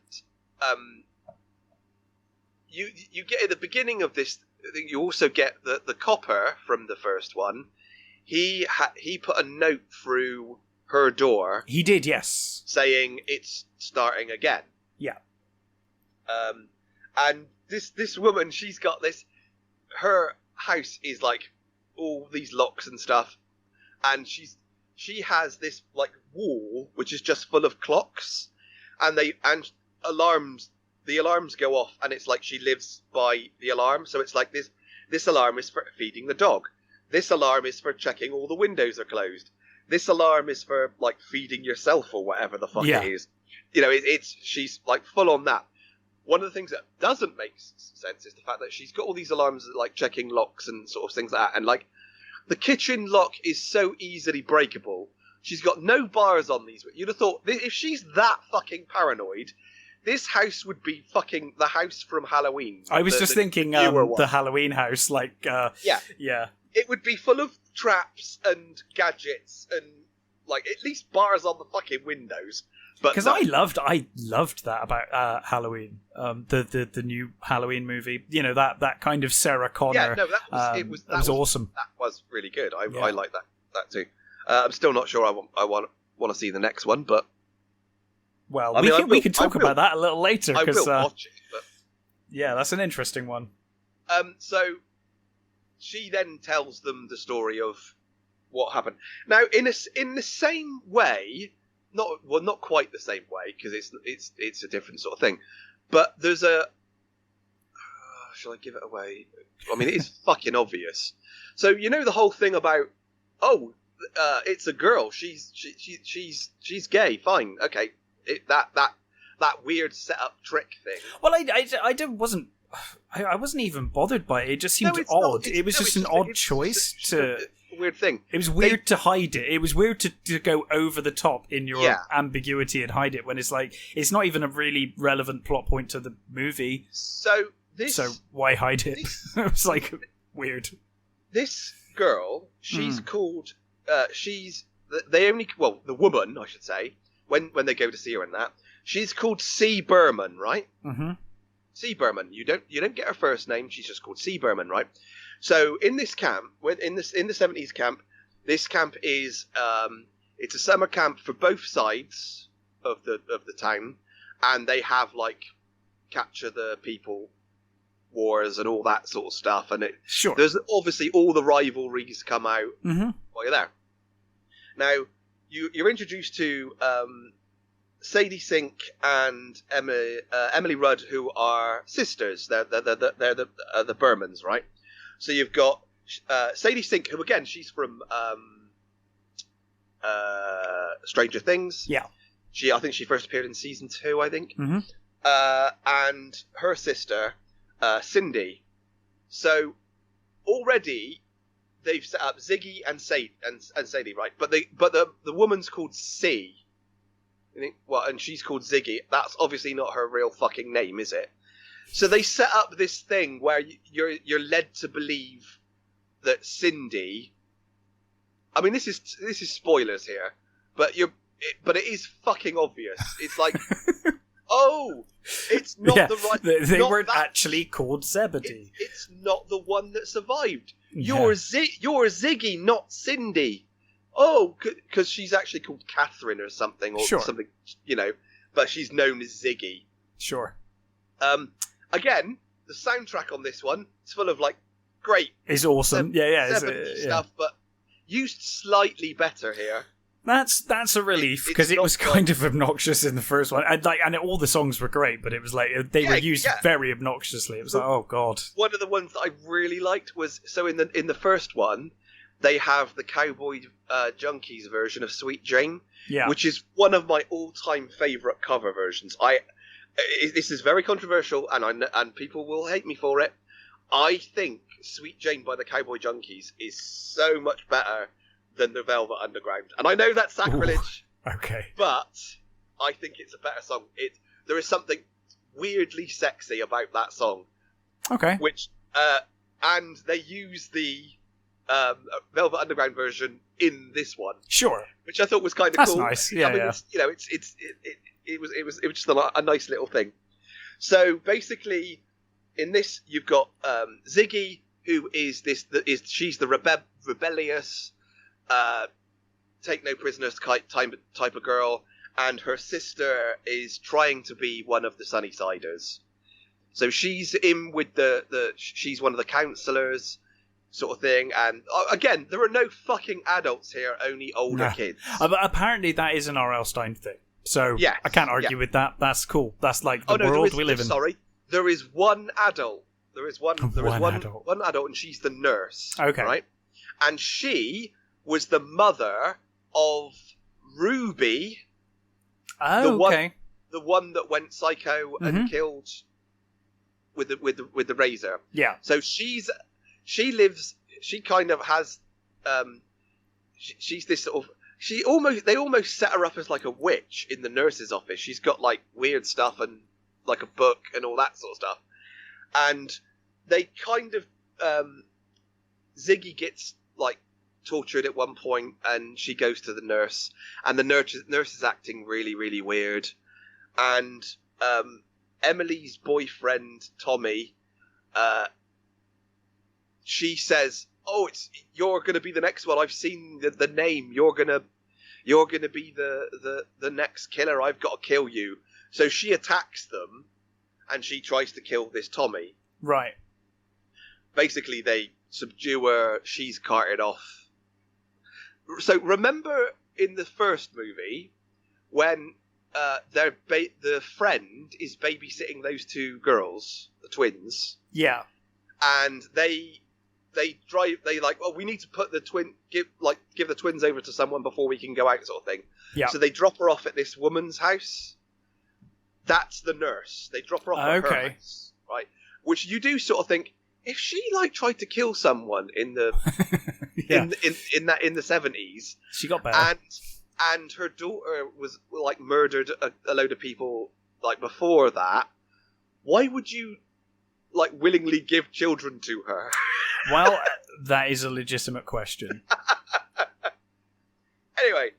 S2: you get at the beginning of this. You also get the copper from the first one. He put a note through her door.
S1: He did, yes.
S2: Saying it's starting again.
S1: Yeah.
S2: And this woman, she's got this. Her house is like all these locks and stuff, and she has this like wall which is just full of clocks, and alarms. The alarms go off, and it's like she lives by the alarm. So it's like this alarm is for feeding the dog. This alarm is for checking all the windows are closed. This alarm is for like feeding yourself or whatever the fuck it is. She's like full on that. One of the things that doesn't make sense is the fact that she's got all these alarms like checking locks and sort of things like that. And like the kitchen lock is so easily breakable. She's got no bars on these. You'd have thought if she's that fucking paranoid, this house would be fucking the house from Halloween.
S1: I was just thinking the Halloween house, like yeah.
S2: It would be full of traps and gadgets and like at least bars on the fucking windows.
S1: Because I loved that about Halloween, the new Halloween movie. You know that kind of Sarah Connor.
S2: Yeah, no, that was awesome. That was really good. I like that too. I'm still not sure I want to see the next one, but
S1: well, we can talk about that a little later.
S2: I will watch it. But...
S1: Yeah, that's an interesting one.
S2: So she then tells them the story of what happened. Now, in the same way, not quite the same way, because it's a different sort of thing. But there's a. Shall I give it away? I mean, it is fucking obvious. So you know the whole thing about, it's a girl. She's gay. Fine, okay. That weird setup trick thing.
S1: Well, I wasn't even bothered by it. It just seemed odd. It was just an odd choice to.
S2: Weird thing.
S1: It was weird to hide it. It was weird to go over the top in your ambiguity and hide it when it's like it's not even a really relevant plot point to the movie.
S2: So
S1: why hide it? It was like weird.
S2: This girl, she's called. The woman, I should say, when they go to see her and that, she's called C. Berman, right?
S1: Mm-hmm.
S2: C. Berman. You don't get her first name. She's just called C. Berman, right? So in this camp, in the 70s camp, this camp is it's a summer camp for both sides of the town, and they have like capture the people wars and all that sort of stuff, and there's obviously all the rivalries come out while you're there. Now you're introduced to Sadie Sink and Emily Rudd, who are sisters. They're the Bermans, right? So you've got Sadie Sink, who again, she's from Stranger Things.
S1: Yeah.
S2: I think she first appeared in season 2, I think.
S1: Mm-hmm.
S2: And her sister, Cindy. So already they've set up Ziggy and Sadie, right? But the woman's called C. You think, well, and she's called Ziggy. That's obviously not her real fucking name, is it? So they set up this thing where you're led to believe that Cindy. I mean, this is spoilers here, but it is fucking obvious. It's like, oh, it's not the right.
S1: They weren't actually called Zebedee.
S2: It's not the one that survived. You're Ziggy, not Cindy. Oh, because she's actually called Catherine or something, or something, but she's known as Ziggy.
S1: Sure.
S2: Again, the soundtrack on this one is full of like great.
S1: It's awesome.
S2: Stuff, but used slightly better here.
S1: That's a relief, because it was kind of obnoxious in the first one, and all the songs were great, but it was like they were used very obnoxiously. It was like, oh god. One
S2: of the ones that I really liked was in the first one, they have the Cowboy Junkies version of Sweet Jane, which is one of my all-time favorite cover versions. This is very controversial, and people will hate me for it. I think Sweet Jane by the Cowboy Junkies is so much better than the Velvet Underground, and I know that's sacrilege.
S1: Ooh, okay,
S2: but I think it's a better song. There is something weirdly sexy about that song.
S1: Okay,
S2: which and they use the Velvet Underground version in this one.
S1: Sure,
S2: which I thought was kind of
S1: cool.
S2: That's
S1: nice. Yeah,
S2: I mean, it was just a nice little thing. So basically, in this you've got Ziggy, who she's the rebellious, take no prisoners type of girl, and her sister is trying to be one of the Sunnysiders. So she's in with she's one of the counselors, sort of thing. And again, there are no fucking adults here, only older kids.
S1: Apparently, that is an R.L. Stein thing. So I can't argue with that. That's cool. That's like the world we live in.
S2: Sorry, there is one adult. There is one
S1: adult.
S2: One adult, and she's the nurse.
S1: Okay,
S2: right? And she was the mother of Ruby.
S1: Oh, okay.
S2: The one that went psycho and killed with the razor.
S1: Yeah.
S2: So she's this sort of. They almost set her up as like a witch in the nurse's office. She's got like weird stuff and like a book and all that sort of stuff. And they kind of Ziggy gets like tortured at one point, and she goes to the nurse, and the nurse is acting really, really weird. And Emily's boyfriend Tommy, she says, "Oh, you're going to be the next one. I've seen the name. You're going to be the next killer. I've got to kill you." So she attacks them, and she tries to kill this Tommy.
S1: Right.
S2: Basically, they subdue her. She's carted off. So remember in the first movie when the friend is babysitting those two girls, the twins.
S1: Yeah.
S2: And they we need to put give the twins over to someone before we can go out, sort of thing.
S1: Yeah.
S2: So they drop her off at this woman's house. That's the nurse. They drop her off at her house, right? Which you do sort of think, if she tried to kill someone in the in the 70s,
S1: she got better.
S2: And her daughter was murdered a load of people before that. Why would you willingly give children to her?
S1: Well, that is a legitimate question.
S2: Anyway,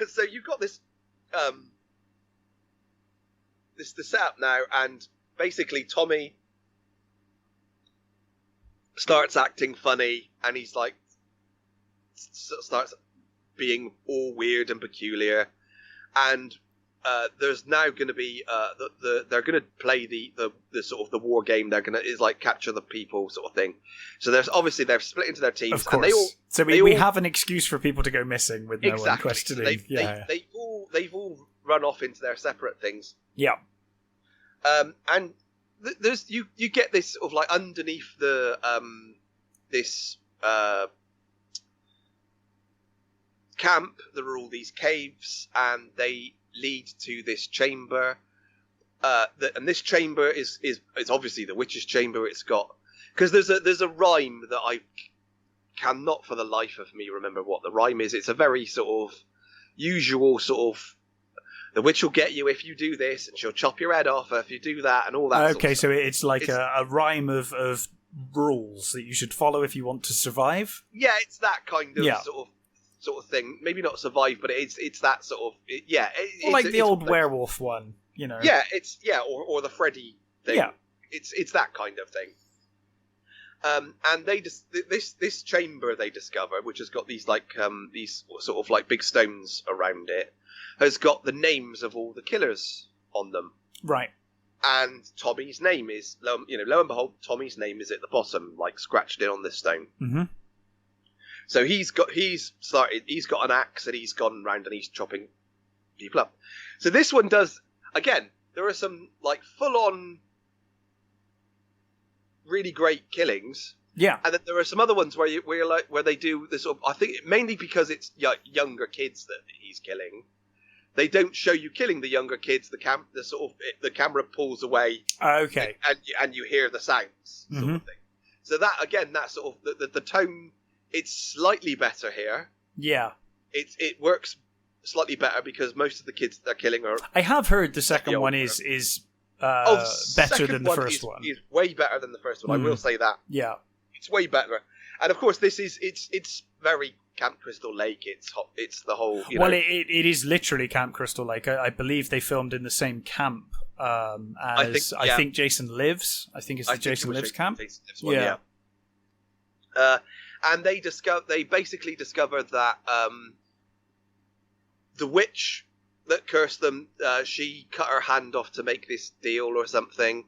S2: so you've got this the setup now, and basically Tommy starts acting funny, and he's starts being all weird and peculiar, and there's now going to be they're going to play the sort of the war game. They're going to capture the people sort of thing. So they're split into their teams.
S1: Of course. And we have an excuse for people to go missing with no one questioning.
S2: So they've all run off into their separate things.
S1: Yeah.
S2: And there's you get this sort of underneath the this camp. There are all these caves, and they lead to this chamber. And this chamber is obviously the witch's chamber. It's got, because there's a rhyme that I cannot for the life of me remember what the rhyme is. It's a very sort of usual sort of, the witch will get you if you do this, and she'll chop your head off if you do that, and all that.
S1: Okay, so it's a rhyme of rules that you should follow if you want to survive.
S2: Yeah, it's that kind of sort of thing. Maybe not survive, but it's that sort of
S1: the old werewolf one, you know.
S2: Yeah, or the Freddy thing.
S1: Yeah,
S2: it's that kind of thing. And they this chamber they discover, which has got these these sort of big stones around it, has got the names of all the killers on them.
S1: Right.
S2: And Tommy's name is lo and behold, Tommy's name is at the bottom, scratched in on this stone.
S1: Mm-hmm.
S2: So he's got an axe, and he's gone round and he's chopping people up. So this one does, again, there are some full on really great killings.
S1: Yeah.
S2: And then there are some other ones where they do this sort of, I think mainly because it's younger kids that he's killing. They don't show you killing the younger kids. The camera pulls away.
S1: Okay.
S2: And you hear the sounds, sort of thing. So that, again, that sort of the tone. It's slightly better here.
S1: Yeah.
S2: It works slightly better because most of the kids they're killing are.
S1: I have heard the second one is better than the first one.
S2: Is way better than the first one. I will say that.
S1: Yeah.
S2: It's way better, and of course it's very Camp Crystal Lake. It's the whole.
S1: Well, it is literally Camp Crystal Lake. I believe they filmed in the same camp as I think Jason Lives. I think it's the Jason Lives camp.
S2: Yeah. And they basically discovered that the witch that cursed them, she cut her hand off to make this deal or something,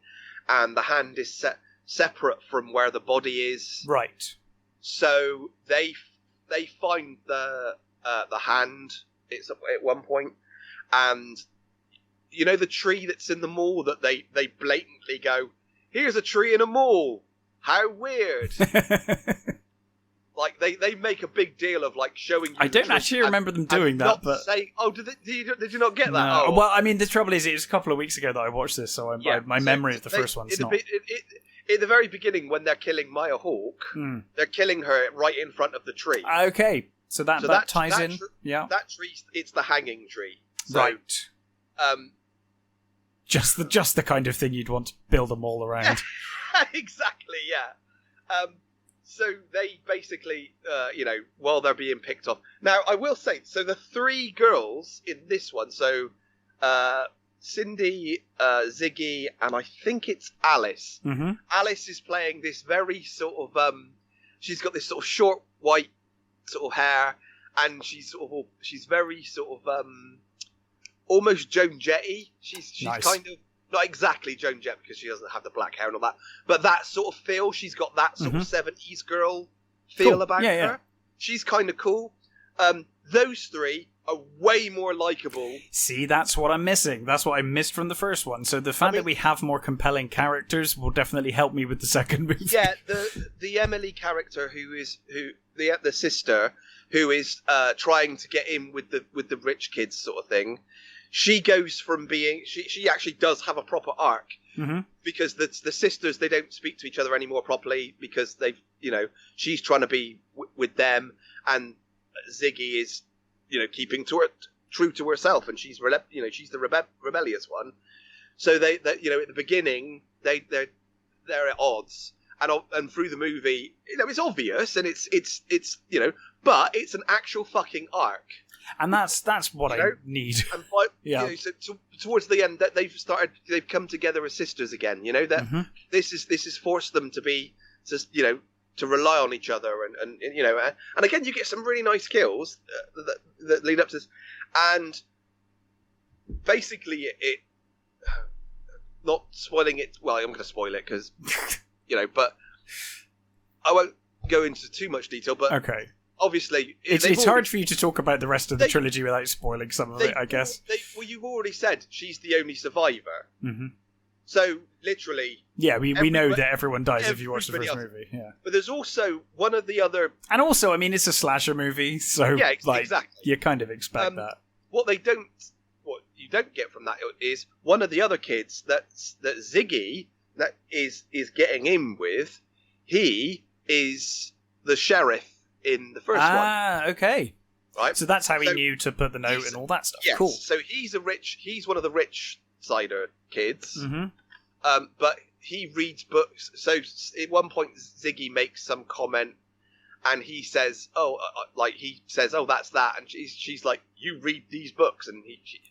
S2: and the hand is separate from where the body is.
S1: Right. So
S2: they find the hand. It's at one point, and the tree that's in the mall that they blatantly go, "Here's a tree in a mall. How weird." They make a big deal of showing you.
S1: I don't actually remember them doing that, but
S2: saying, "Oh, did you not get that?"
S1: No.
S2: Oh.
S1: Well, I mean, the trouble is, it was a couple of weeks ago that I watched this, so my memory of the first one's not.
S2: In the very beginning, when they're killing Maya Hawke, they're killing her right in front of the tree.
S1: Okay, so that ties in. Yeah,
S2: that tree, it's the hanging tree. So,
S1: right. Just the kind of thing you'd want to build them all around.
S2: Exactly. Yeah. So they basically, while they're being picked off. Now, I will say, so the three girls in this one, so Cindy, Ziggy, and I think it's Alice.
S1: Mm-hmm.
S2: Alice is playing this very sort of, she's got this sort of short white sort of hair, and she's very sort of, almost Joan Jetty. She's
S1: nice.
S2: kind of, not exactly Joan Jett because she doesn't have the black hair and all that, but that sort of feel. She's got that sort of 70s girl feel about her. Yeah. She's kind of cool. Those three are way more likable.
S1: See, that's what I'm missing. That's what I missed from the first one. So the fact that we have more compelling characters will definitely help me with the second movie.
S2: Yeah, the Emily character the sister who is trying to get in with the rich kids sort of thing. She goes from being she actually does have a proper arc because the sisters, they don't speak to each other anymore properly because they've she's trying to be with them, and Ziggy is keeping true to herself, and she's she's the rebellious one. So they at the beginning they're at odds, and through the movie it's obvious, and it's but it's an actual fucking arc.
S1: And that's what I need.
S2: And towards the end, that they've come together as sisters again. That this is forced them to be to rely on each other, and again you get some really nice kills that lead up to this, and basically it not spoiling it. Well, I'm going to spoil it because but I won't go into too much detail. But
S1: okay.
S2: Obviously,
S1: it's hard for you to talk about the rest of the trilogy without spoiling some of it, I guess.
S2: You've already said she's the only survivor. Mm-hmm. So, literally...
S1: Yeah, we know that everyone dies if you watch the first movie. Yeah.
S2: But there's also one of the other...
S1: And also, I mean, it's a slasher movie, so
S2: exactly.
S1: You kind of expect that.
S2: What you don't get from that is one of the other kids that Ziggy that is getting in with, he is the sheriff in the first one.
S1: Ah, okay.
S2: Right.
S1: So that's how he knew to put the note and all that stuff.
S2: Yes,
S1: cool.
S2: So he's one of the rich cider kids.
S1: Mm-hmm.
S2: But he reads books. So at one point Ziggy makes some comment, and he says, "Oh, that's that," and she's like, "You read these books?" And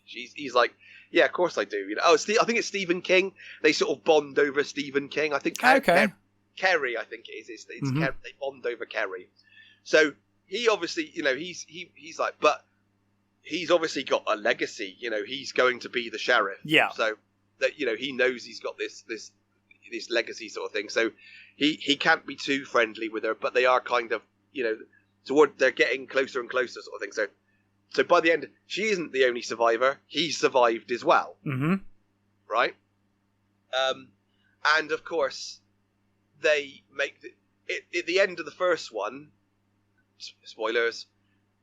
S2: he's like, "Yeah, of course I do." I think it's Stephen King. They sort of bond over Stephen King. I think.
S1: Okay.
S2: Kerry, I think it is. It's they bond over Kerry. So he obviously, he's like, but he's obviously got a legacy. He's going to be the sheriff.
S1: Yeah.
S2: So that he knows he's got this legacy sort of thing. So he can't be too friendly with her, but they are kind of they're getting closer and closer sort of thing. So by the end, she isn't the only survivor. He survived as well.
S1: Mm-hmm.
S2: Right. And of course, they make at the end of the first one. Spoilers.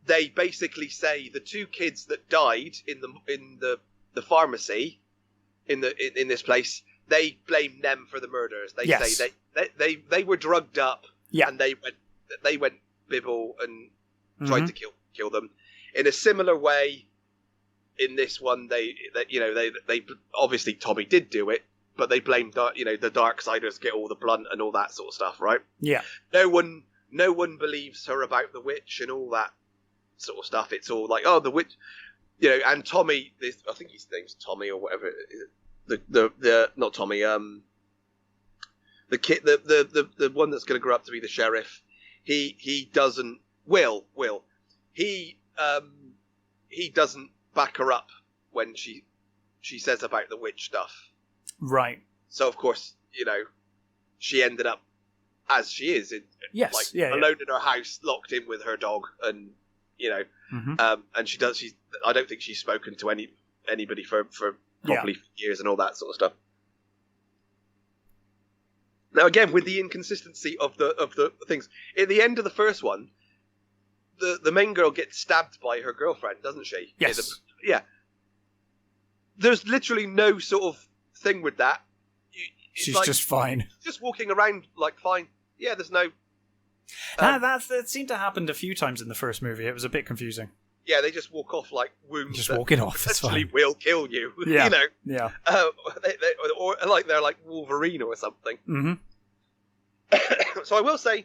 S2: They basically say the two kids that died in the pharmacy in this place, they blame them for the murders. They say they were drugged up, and they went bibble and tried to kill them. In a similar way, in this one, they obviously Tommy did do it, but they blamed the Darksiders get all the blunt and all that sort of stuff, right?
S1: Yeah.
S2: No one believes her about the witch and all that sort of stuff. It's all like, oh, the witch, and Tommy. I think his name's Tommy or whatever. The not Tommy. The kid, the one that's going to grow up to be the sheriff. He doesn't. Will he doesn't back her up when she says about the witch stuff.
S1: Right.
S2: So of course, she ended up as she is, alone in her house, locked in with her dog, and and she's. I don't think she's spoken to anybody for probably years and all that sort of stuff. Now again, with the inconsistency of the things, at the end of the first one, the main girl gets stabbed by her girlfriend, doesn't she?
S1: Yes.
S2: There's literally no sort of thing with that.
S1: She's just fine.
S2: Just walking around like fine. Yeah, there's no...
S1: that seemed to happen a few times in the first movie. It was a bit confusing.
S2: Yeah, they just walk off like wounds.
S1: Just walking off, that's fine.
S2: Essentially will kill you,
S1: Yeah.
S2: Yeah. Or like they're like Wolverine or something.
S1: Mm-hmm.
S2: So I will say...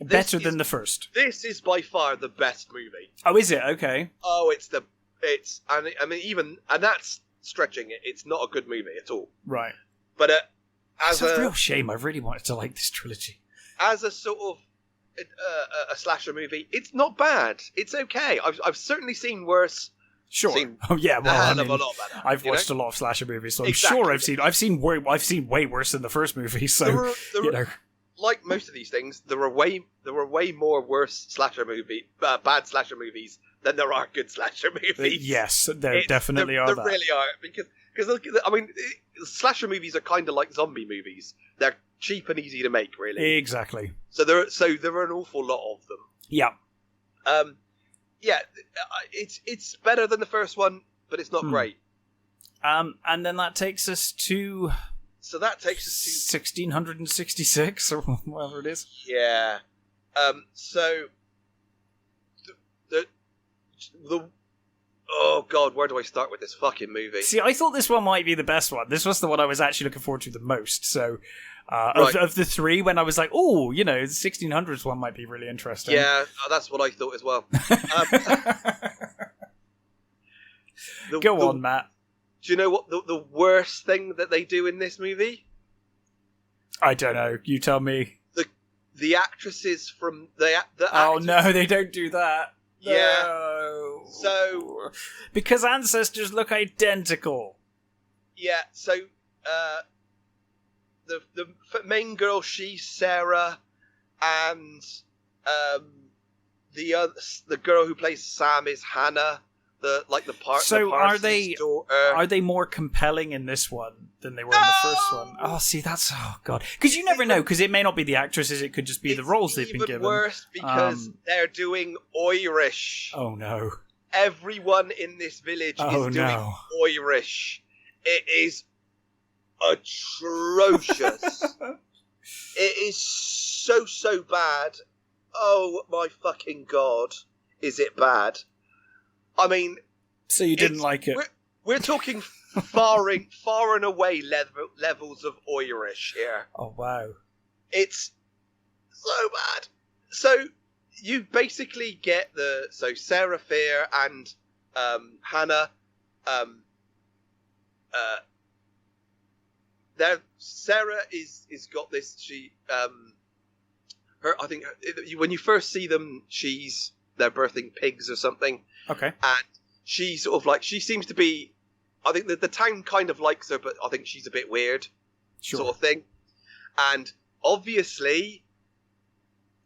S1: Better than the first.
S2: This is by far the best movie.
S1: Oh, is it? Okay.
S2: Oh, and that's stretching it. It's not a good movie at all.
S1: Right.
S2: But
S1: it's a real shame. I really wanted to like this trilogy.
S2: As a sort of a slasher movie, it's not bad. It's okay. I've certainly seen worse
S1: Sure.
S2: Seen
S1: Oh yeah.
S2: a
S1: Well, I
S2: hell of
S1: mean,
S2: a lot better.
S1: I've
S2: you know?
S1: watched a lot of slasher movies, so I'm
S2: Exactly.
S1: sure I've seen way worse than the first movie. So you know,
S2: like most of these things, there were way more bad slasher movies than there are good slasher movies.
S1: yes, there definitely are.
S2: There really are, because I mean, slasher movies are kind of like zombie movies. They're cheap and easy to make, really.
S1: Exactly.
S2: So there are an awful lot of them.
S1: Yeah.
S2: Yeah, it's better than the first one, but it's not great.
S1: And then that takes us to.
S2: So that takes us to
S1: 1666 or whatever it is.
S2: Yeah. So the oh god, where do I start with this fucking movie?
S1: See, I thought this one might be the best one. This was the one I was actually looking forward to the most. So,
S2: Right.
S1: of the three, when I was like, oh, you know, the 1600s one might be really interesting.
S2: Yeah, that's what I thought as well.
S1: Go on, Matt.
S2: Do you know what the worst thing that they do in this movie?
S1: I don't know. You tell me.
S2: The actresses from the
S1: Oh
S2: actors,
S1: no, they don't do that.
S2: Yeah.
S1: No.
S2: So
S1: because ancestors look identical.
S2: yeah, so the main girl, she's Sarah, and the girl who plays Sam is Hannah. The
S1: So are they
S2: daughter.
S1: are they more compelling in this one than they were in the first one? Oh, see, that's god, because you never know, because it may not be the actresses, it could just be the roles they've been given.
S2: Worse because they're doing Irish.
S1: Oh no!
S2: Everyone in this village is doing Irish. It is atrocious. It is so bad. Oh my fucking god, is it bad? I mean,
S1: so you didn't like it?
S2: We're talking far and away levels of Irish here.
S1: Oh wow!
S2: It's so bad. So you basically get Sarah Fear and Hannah. Sarah is got this. She I think when you first see them, they're birthing pigs or something.
S1: Okay.
S2: And she's sort of like, she seems to be, I think the town kind of likes her, but I think she's a bit weird, sort of thing. And obviously,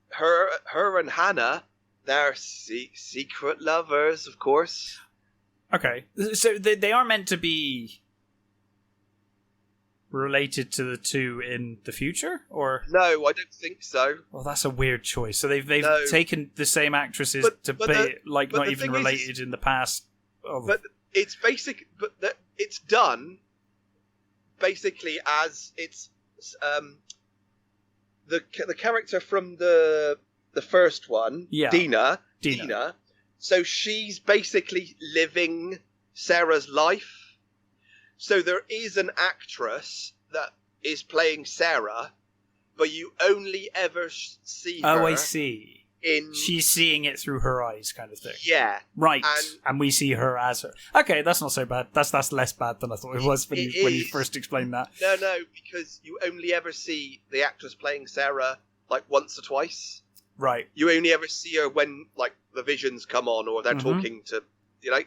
S2: her and Hannah, they're secret lovers, of course.
S1: Okay. So they are meant to be related to the two in the future, or
S2: no? I don't think so.
S1: Well, that's a weird choice. So they've taken the same actresses not even related in the past.
S2: But it's basic. But it's done basically as it's the character from the first one, Dina. So she's basically living Sarah's life. So there is an actress that is playing Sarah, but you only ever see her.
S1: Oh, I see. She's seeing it through her eyes, kind of thing.
S2: Yeah.
S1: Right. And we see her as her. Okay, that's not so bad. That's less bad than I thought it was when you first explained that.
S2: No, because you only ever see the actress playing Sarah like once or twice.
S1: Right.
S2: You only ever see her when like the visions come on or they're talking to, you know.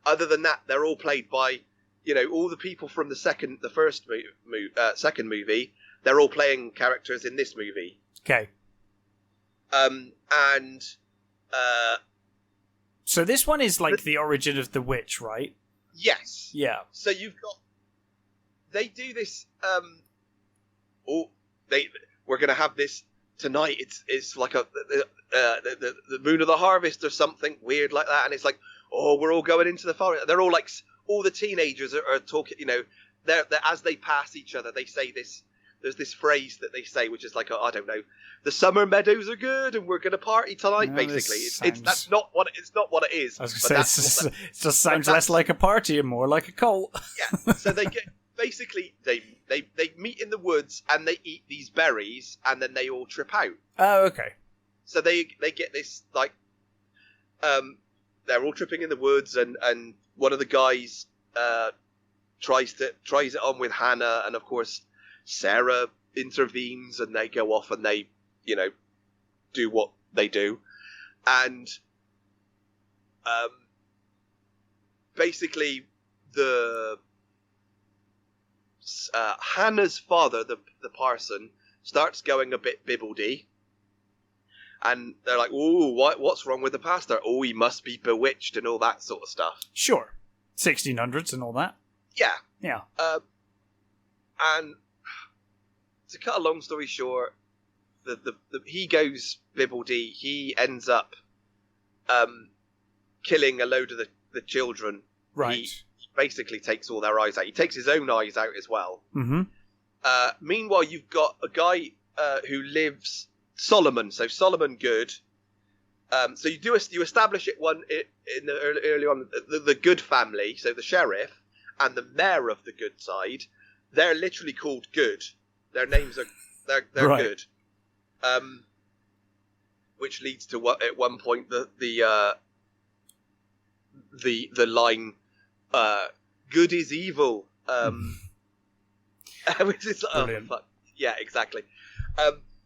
S2: Other than that, they're all played by, you know, all the people from the second movie, they're all playing characters in this movie.
S1: Okay. So this one is like the origin of the witch, right?
S2: Yes.
S1: Yeah.
S2: So they do this. We're gonna have this tonight. It's like the moon of the harvest or something weird like that, and it's like, oh, we're all going into the forest. They're all like, all the teenagers are talking, you know, they're as they pass each other, they say this, there's this phrase that they say, which is like, I don't know, the summer meadows are good and we're going to party tonight, basically. That's not what it is.
S1: I was going to say, it just sounds less like a party and more like a cult.
S2: Yeah, so they get, basically, they meet in the woods and they eat these berries and then they all trip out.
S1: Oh, okay.
S2: So they get this, like, they're all tripping in the woods and one of the guys tries it on with Hannah, and of course Sarah intervenes and they go off and they, you know, do what they do, and basically the Hannah's father, the parson, starts going a bit bibbledy, and they're like, "Ooh, what's wrong with the pastor? Oh, he must be bewitched and all that sort of stuff."
S1: Sure, 1600s and all that.
S2: Yeah. And to cut a long story short, he goes bibbledy. He ends up killing a load of the children.
S1: Right.
S2: He basically takes all their eyes out. He takes his own eyes out as well.
S1: Mm-hmm.
S2: Meanwhile, you've got a guy who lives, Solomon. So Solomon Good. So you establish it early on the Good family. So the sheriff and the mayor of the Good side, they're literally called Good. Their names are they're
S1: right.
S2: Good. Which leads to what at one point the line, "Good is evil," which is fuck. Yeah, exactly.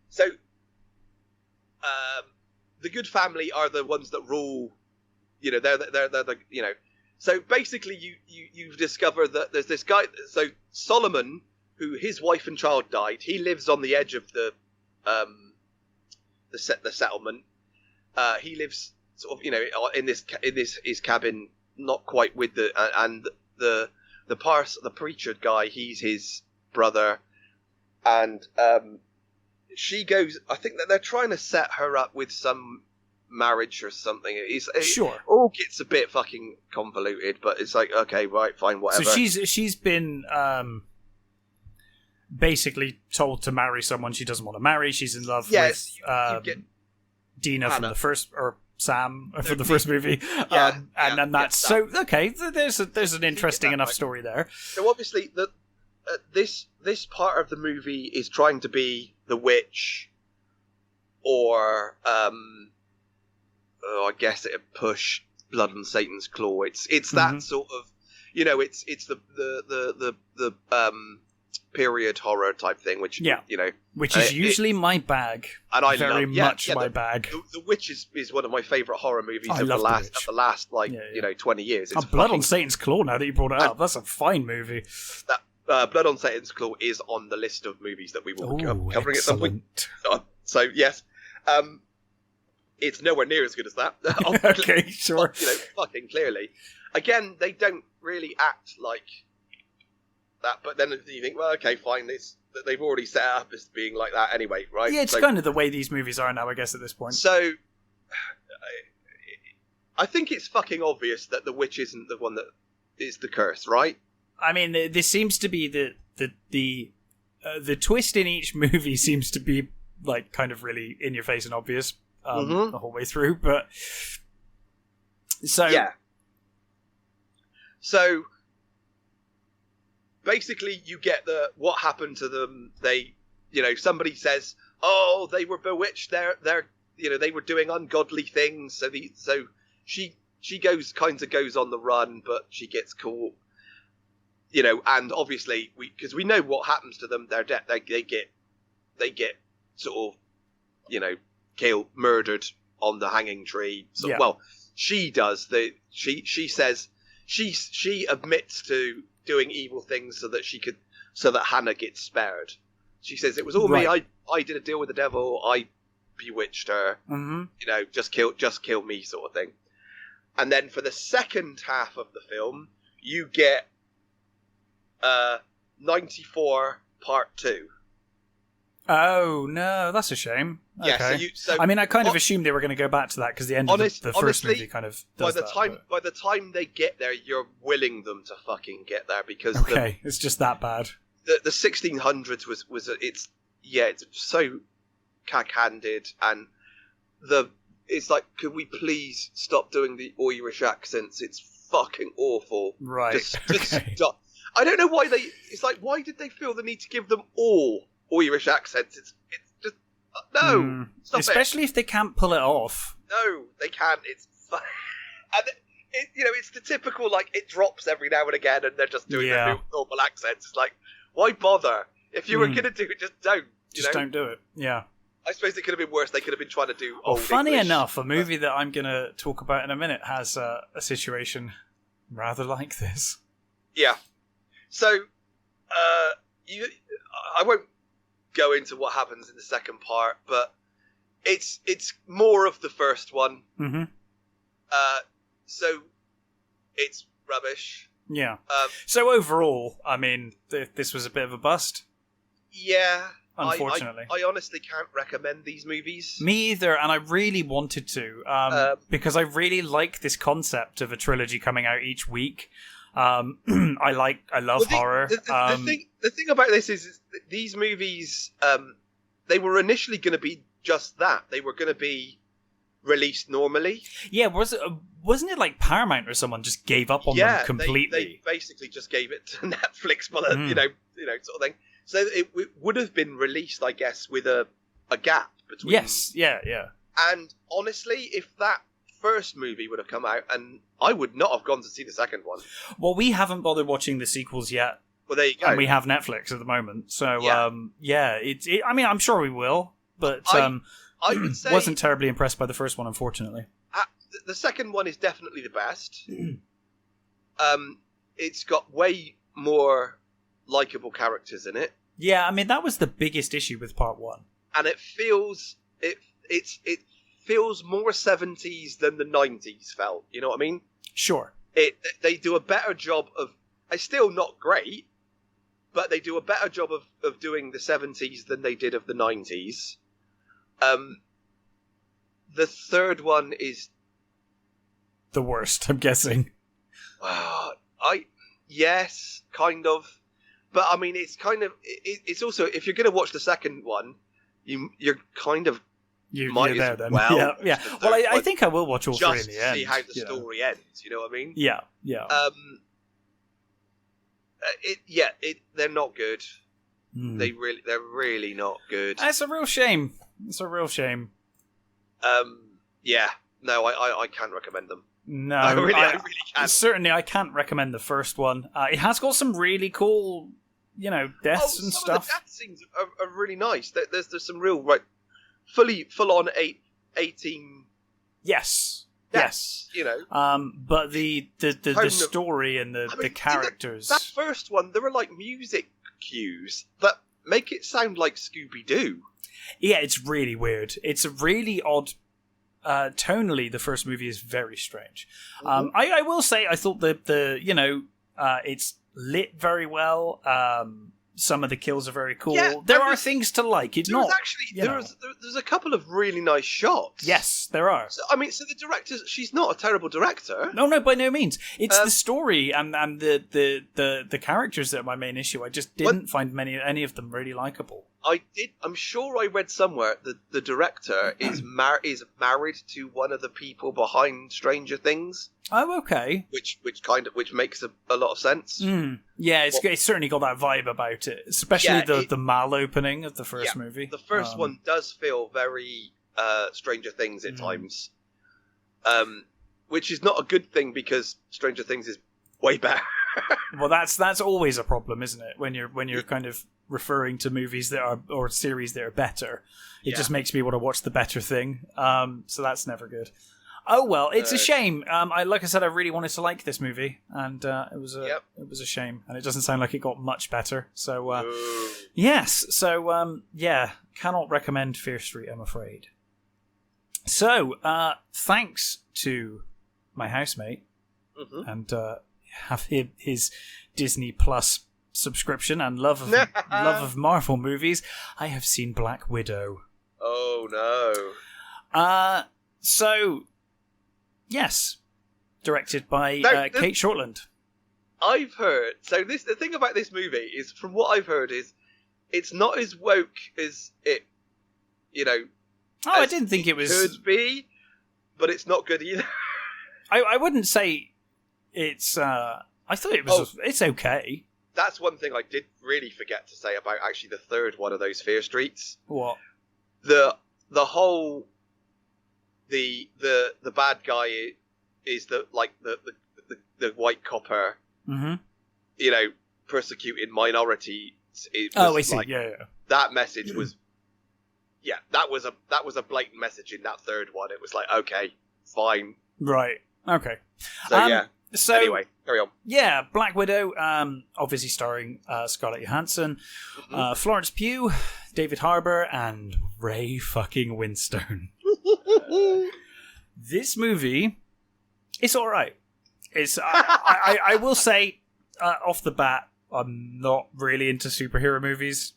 S2: So the Good family are the ones that rule. You know, they're the you know. So basically, you discover that there's this guy. So Solomon, who his wife and child died, he lives on the edge of the settlement. He lives sort of, you know, in this his cabin, not quite with the preacher guy. He's his brother, and she goes. I think that they're trying to set her up with some marriage or something.
S1: Sure.
S2: All gets a bit fucking convoluted, but it's like, okay, right, fine, whatever.
S1: So she's been basically told to marry someone she doesn't want to marry. She's in love with Dina
S2: Hannah
S1: from the first, or Sam from the first movie.
S2: Yeah,
S1: and that's so okay. There's an interesting enough story there.
S2: So obviously this part of the movie is trying to be the witch, or I guess it'd push Blood on Satan's Claw. It's that sort of, you know, it's the period horror type thing, which you know,
S1: which is usually my bag,
S2: and I
S1: very
S2: love,
S1: much my bag.
S2: The Witch is one of my favourite horror movies of the last 20 years. It's
S1: Blood on Satan's Claw. Now that you brought it up, that's a fine movie.
S2: That Blood on Satan's Claw is on the list of movies that we will be covering at some point. So yes, it's nowhere near as good as that.
S1: Okay, sure.
S2: You know, fucking clearly. Again, they don't really act like that, but then you think, well, okay, fine. They've already set it up as being like that anyway, right?
S1: Yeah, it's kind of the way these movies are now, I guess, at this point.
S2: So, I think it's fucking obvious that the witch isn't the one that is the curse, right? I
S1: mean, this seems to be the twist in each movie seems to be like kind of really in your face and obvious the whole way through, but so
S2: yeah. So basically, you get what happened to them. They, you know, somebody says, "Oh, they were bewitched. They're, you know, they were doing ungodly things." So she goes on the run, but she gets caught. You know, and obviously because we know what happens to them. They're dead. They get sort of, you know, murdered on the hanging tree. So, yeah. Well, she does. She says she admits to doing evil things so that Hannah gets spared. She says it was all me. I did a deal with the devil. I bewitched her. Mm-hmm. You know, just kill me, sort of thing. And then for the second half of the film, you get 94 Part 2. Oh
S1: no, that's a shame.
S2: Yeah,
S1: okay. I mean, I kind of assumed they were going to go back to that because the end of the first movie kind of does
S2: by the time they get there, you're willing them to fucking get there because
S1: it's just that bad.
S2: The 1600s was it's so cack-handed, and it's like, could we please stop doing the Irish accents? It's fucking awful.
S1: Right.
S2: Just stop. I don't know why it's like, why did they feel the need to give them all Irish accents? It's just no. Stop
S1: Especially if they can't pull it off.
S2: No, they can't. It's and you know, it's the typical, like, it drops every now and again, and they're just doing their normal accents. It's like, why bother? If you were gonna do it, just don't.
S1: Don't do it. Yeah.
S2: I suppose it could have been worse. They could have been trying to do
S1: funny
S2: English.
S1: Enough, a movie that I'm going to talk about in a minute has a situation rather like this.
S2: Yeah. So, I won't go into what happens in the second part, but it's more of the first one.
S1: Mm-hmm.
S2: So it's rubbish.
S1: Yeah. So overall, I mean, this was a bit of a bust.
S2: Yeah.
S1: Unfortunately.
S2: I honestly can't recommend these movies.
S1: Me either, and I really wanted to, because I really like this concept of a trilogy coming out each week. I love horror.
S2: The thing about this is these movies, they were initially going to be just that. They were going to be released normally.
S1: Yeah, wasn't it like Paramount or someone just gave up on them completely?
S2: They basically just gave it to Netflix, you know, sort of thing. So it would have been released, I guess, with a gap between.
S1: Yes, yeah.
S2: And honestly, if that first movie would have come out, and I would not have gone to see the second one.
S1: Well, we haven't bothered watching the sequels yet.
S2: Well, there you go.
S1: And we have Netflix at the moment, so I mean, I'm sure we will, but
S2: I would say
S1: wasn't terribly impressed by the first one, unfortunately.
S2: The second one is definitely the best. It's got way more likable characters in it.
S1: Yeah, I mean, that was the biggest issue with part one.
S2: And it feels more 70s than the 90s felt. You know what I mean?
S1: Sure.
S2: They do a better job of. It's still not great, but they do a better job of doing the 70s than they did of the 90s. The third one is
S1: the worst, I'm guessing.
S2: Yes, kind of. But I mean, it's kind of. It's also, if you're going to watch the second one, you're kind of.
S1: You're
S2: might
S1: there
S2: as
S1: then.
S2: well.
S1: Yeah. Well, I think I will watch all three in the end.
S2: Just see how the story ends. You know what I mean?
S1: Yeah.
S2: They're not good.
S1: Mm.
S2: They're really not good.
S1: It's a real shame.
S2: Yeah. No, I can't recommend them.
S1: No,
S2: I really can't.
S1: Certainly, I can't recommend the first one. It has got some really cool, deaths and
S2: some
S1: stuff.
S2: Of the death scenes are really nice. There's some real full on 18.
S1: Yes.
S2: Yes.
S1: But the story and the characters.
S2: That first one, there were like music cues that make it sound like Scooby Doo.
S1: Yeah, it's really weird. It's a really odd. Tonally, the first movie is very strange.
S2: Mm-hmm.
S1: I will say, I thought that it's lit very well. Some of the kills are very cool.
S2: Yeah,
S1: there are things to like. It's not
S2: actually there's a couple of really nice shots.
S1: Yes, there are.
S2: So, I mean, so the director, she's not a terrible director.
S1: No, by no means. It's the story and the characters that are my main issue. I just didn't find any of them really likable.
S2: I'm sure I read somewhere that the director is married to one of the people behind Stranger Things.
S1: Oh, okay.
S2: Which makes a lot of sense.
S1: Yeah, it's certainly got that vibe about it, especially the Mal opening of the first movie.
S2: The first one does feel very Stranger Things at times, which is not a good thing because Stranger Things is way better.
S1: Well, that's always a problem, isn't it? When you're kind of referring to movies or series that are better, it just makes me want to watch the better thing. So that's never good. Oh well, it's a shame. Like I said, I really wanted to like this movie, and it was a shame, and it doesn't sound like it got much better. So yes, so cannot recommend Fear Street, I'm afraid. So thanks to my housemate, and have his Disney Plus subscription and love of Marvel movies, I have seen Black Widow.
S2: Oh no.
S1: So yes, directed by Kate Shortland.
S2: I've heard. So the thing about this movie is, from what I've heard, is it's not as woke as it,
S1: I didn't think it was.
S2: Could be, but it's not good either.
S1: I wouldn't say it's. I thought it was. It's okay.
S2: That's one thing I did really forget to say about actually the third one of those Fear Streets.
S1: What?
S2: The whole. The bad guy is the white copper, persecuting minorities.
S1: I see. Yeah.
S2: That message was, that was a blatant message in that third one. It was like, okay, fine,
S1: right, okay.
S2: So
S1: So
S2: anyway, carry on.
S1: Yeah, Black Widow, obviously starring Scarlett Johansson, Florence Pugh, David Harbour, and Ray fucking Winstone. This movie, it's all right. It's I will say off the bat, I'm not really into superhero movies,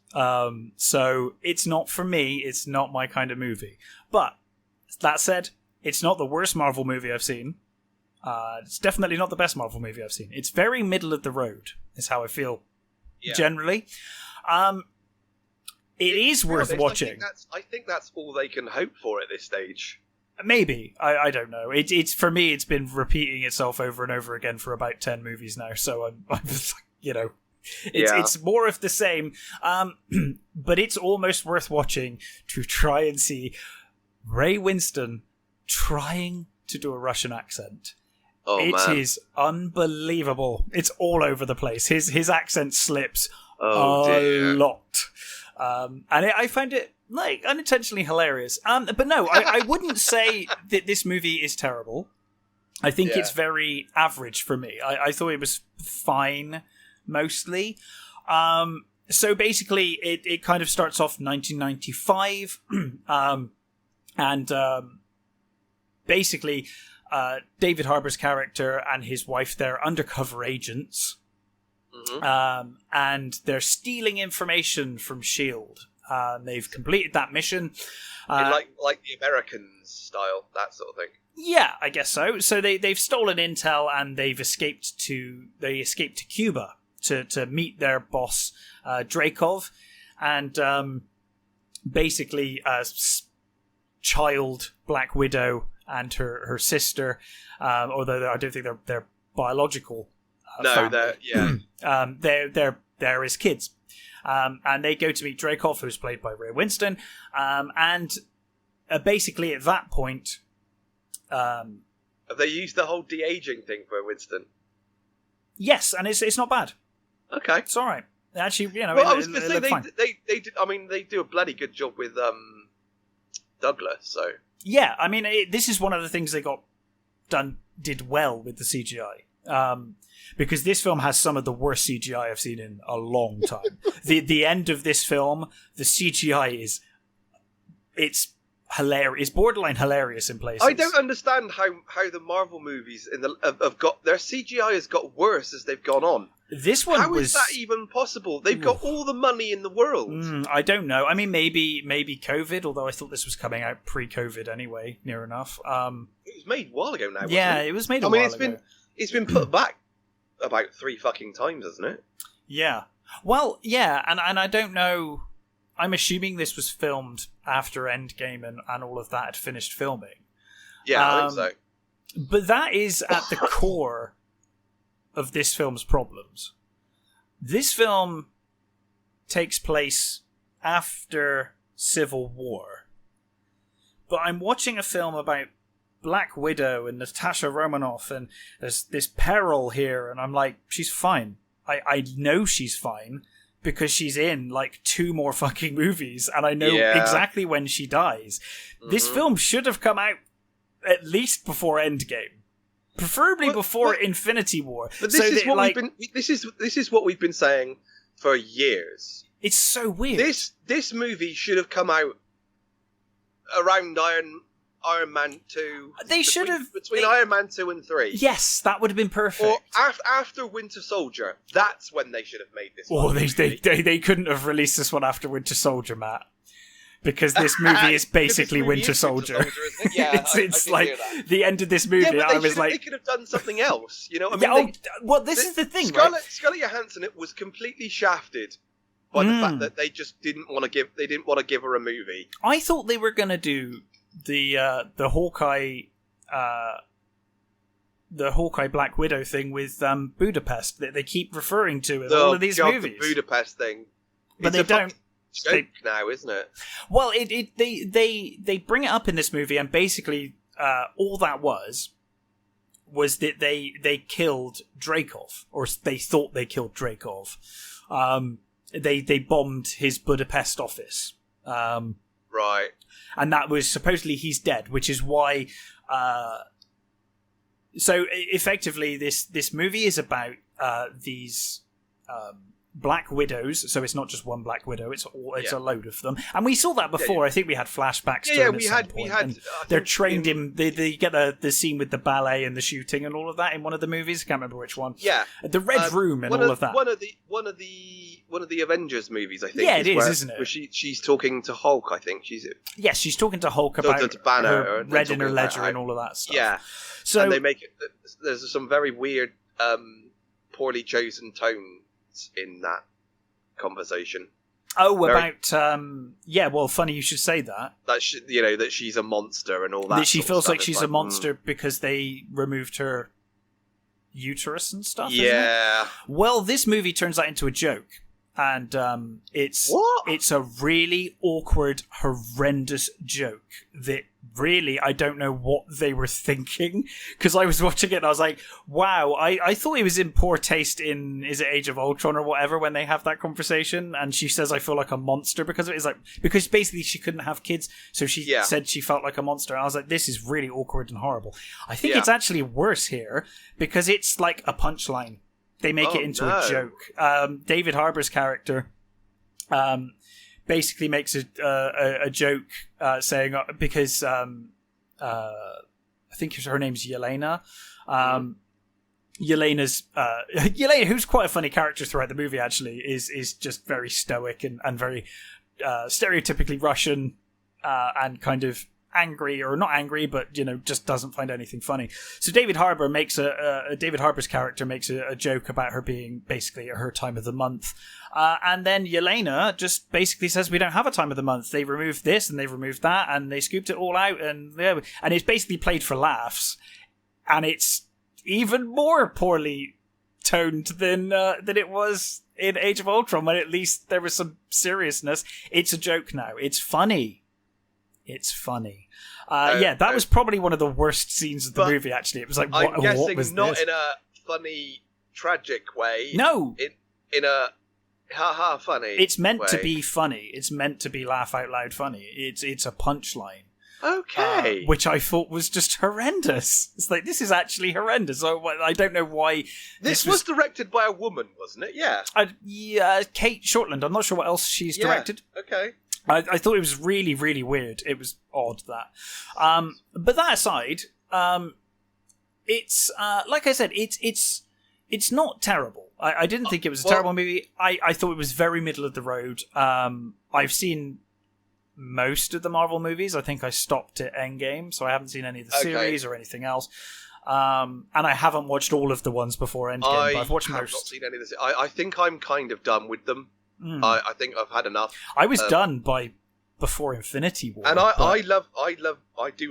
S1: so it's not for me. It's not my kind of movie. But that said, it's not the worst Marvel movie I've seen. It's definitely not the best Marvel movie I've seen. It's very middle of the road, is how I feel generally. It is worth watching.
S2: I think that's all they can hope for at this stage.
S1: Maybe. I don't know. It's for me, it's been repeating itself over and over again for about 10 movies now, so I'm it's more of the same. But it's almost worth watching to try and see Ray Winstone trying to do a Russian accent. It is unbelievable. It's all over the place. His accent slips a lot. And I found it unintentionally hilarious. But no, I wouldn't say that this movie is terrible. I think it's very average for me. I thought it was fine, mostly. So basically, it kind of starts off 1995, and basically, David Harbour's character and his wife, they're undercover agents, and they're stealing information from S.H.I.E.L.D. They've completed that mission.
S2: Like the Americans style, that sort of thing.
S1: Yeah, I guess so. So they've stolen intel and they've escaped to Cuba to meet their boss, Dreykov, and basically child Black Widow and her sister, although I don't think they're biological. They're his kids, and they go to meet Dreykov, who's played by Ray Winstone, and basically at that point,
S2: have they used the whole de-aging thing for Winston?
S1: Yes, and it's not bad.
S2: Okay,
S1: it's all right. Actually, I
S2: was going to say they did. I mean, they do a bloody good job with Douglas. So
S1: yeah, I mean, this is one of the things they did well with the CGI. Because this film has some of the worst CGI I've seen in a long time. The end of this film, the CGI it's hilarious. It's borderline hilarious in places.
S2: I don't understand how the Marvel movies have got their CGI has got worse as they've gone on.
S1: This one
S2: How is that even possible? They've got all the money in the world.
S1: I don't know. I mean, maybe COVID. Although I thought this was coming out pre-COVID anyway, near enough.
S2: It was made a while ago now.
S1: It was made a while ago.
S2: It's been put back about 3 fucking times, hasn't it?
S1: Yeah. Well, yeah, and I don't know. I'm assuming this was filmed after Endgame and all of that had finished filming.
S2: Yeah, I think so.
S1: But that is at the core of this film's problems. This film takes place after Civil War. But I'm watching a film about Black Widow and Natasha Romanoff, and there's this peril here, and I'm like, she's fine. I know she's fine because she's in like 2 more fucking movies, and I know exactly when she dies. This film should have come out at least before Endgame, preferably before Infinity War.
S2: But this is what this is what we've been saying for years.
S1: It's so weird.
S2: This movie should have come out around Iron Man 2.
S1: They should have
S2: between Iron Man 2 and 3.
S1: Yes, that would have been perfect.
S2: Or after Winter Soldier. That's when they should have made this.
S1: They couldn't have released this one after Winter Soldier, Matt, because this movie is basically Winter Soldier.
S2: Yeah,
S1: it's like the end of this movie.
S2: Yeah,
S1: I was like,
S2: they could have done something else. You know what I mean?
S1: This is the thing.
S2: Scarlett Johansson was completely shafted by the fact that they just didn't want to give her a movie.
S1: I thought they were going to do the Hawkeye Black Widow thing with Budapest that they keep referring to in all of these movies.
S2: The Budapest thing,
S1: but they don't.
S2: Joke now, isn't it?
S1: Well, they bring it up in this movie, and basically all that was that they killed Dreykov, or they thought they killed Dreykov. They bombed his Budapest office.
S2: Right.
S1: And that was supposedly he's dead, which is why effectively, this movie is about these Black Widows. So it's not just one Black Widow; it's a load of them. And we saw that before. I think we had flashbacks. To them
S2: we
S1: at
S2: had.
S1: some point.
S2: We had.
S1: And they're trained in. They get the scene with the ballet and the shooting and all of that in one of the movies. I can't remember which one.
S2: Yeah,
S1: the Red Room and all of that.
S2: One of the Avengers movies, I think.
S1: Yeah, it is, isn't it?
S2: Where she's talking to Hulk. I think she's.
S1: Yes, she's talking to Hulk about
S2: Banner,
S1: her red in her ledger and all of that stuff.
S2: Yeah.
S1: So
S2: and they make it. There's some very weird, poorly chosen tones in that conversation.
S1: About well, funny you should say that.
S2: That that she's a monster and all that.
S1: That she feels like she's a monster because they removed her uterus and stuff.
S2: Yeah.
S1: Well, this movie turns that into a joke, and it's a really awkward, horrendous joke that really I don't know what they were thinking, because I was watching it and I was like, wow, I thought he was in poor taste in, is it Age of Ultron or whatever, when they have that conversation and she says I feel like a monster because of it. It's like, because basically she couldn't have kids, so she said she felt like a monster, and I was like, this is really awkward and horrible. I think it's actually worse here because it's like a punchline. They make it into a joke. David Harbour's character basically makes a joke saying, because I think her name's Yelena. Yelena, who's quite a funny character throughout the movie, actually, is just very stoic and very stereotypically Russian and kind of angry, or not angry, but just doesn't find anything funny. So David Harbour's character makes a joke about her being basically at her time of the month, and then Yelena just basically says we don't have a time of the month. They removed this and they removed that and they scooped it all out, and it's basically played for laughs, and it's even more poorly toned than it was in Age of Ultron, when at least there was some seriousness. It's a joke now. It's funny. That was probably one of the worst scenes of the movie, actually. It was like,
S2: I'm guessing
S1: was
S2: not
S1: this?
S2: in a funny, tragic way.
S1: No.
S2: In a ha-ha funny
S1: It's meant
S2: way.
S1: to be funny. It's meant to be laugh out loud funny. It's a punchline.
S2: Okay.
S1: Which I thought was just horrendous. It's like, this is actually horrendous. I don't know why.
S2: This was directed by a woman, wasn't it? Yeah.
S1: Kate Shortland. I'm not sure what else she's directed.
S2: Okay.
S1: I thought it was really, really weird. It was odd, that. But that aside, it's like I said, it's not terrible. I didn't think it was a terrible movie. I thought it was very middle of the road. I've seen most of the Marvel movies. I think I stopped at Endgame, so I haven't seen any of the series or anything else. And I haven't watched all of the ones before Endgame, but I've watched most. I have not
S2: seen any of this. I think I'm kind of done with them. I think I've had enough.
S1: I was done before Infinity War,
S2: and I do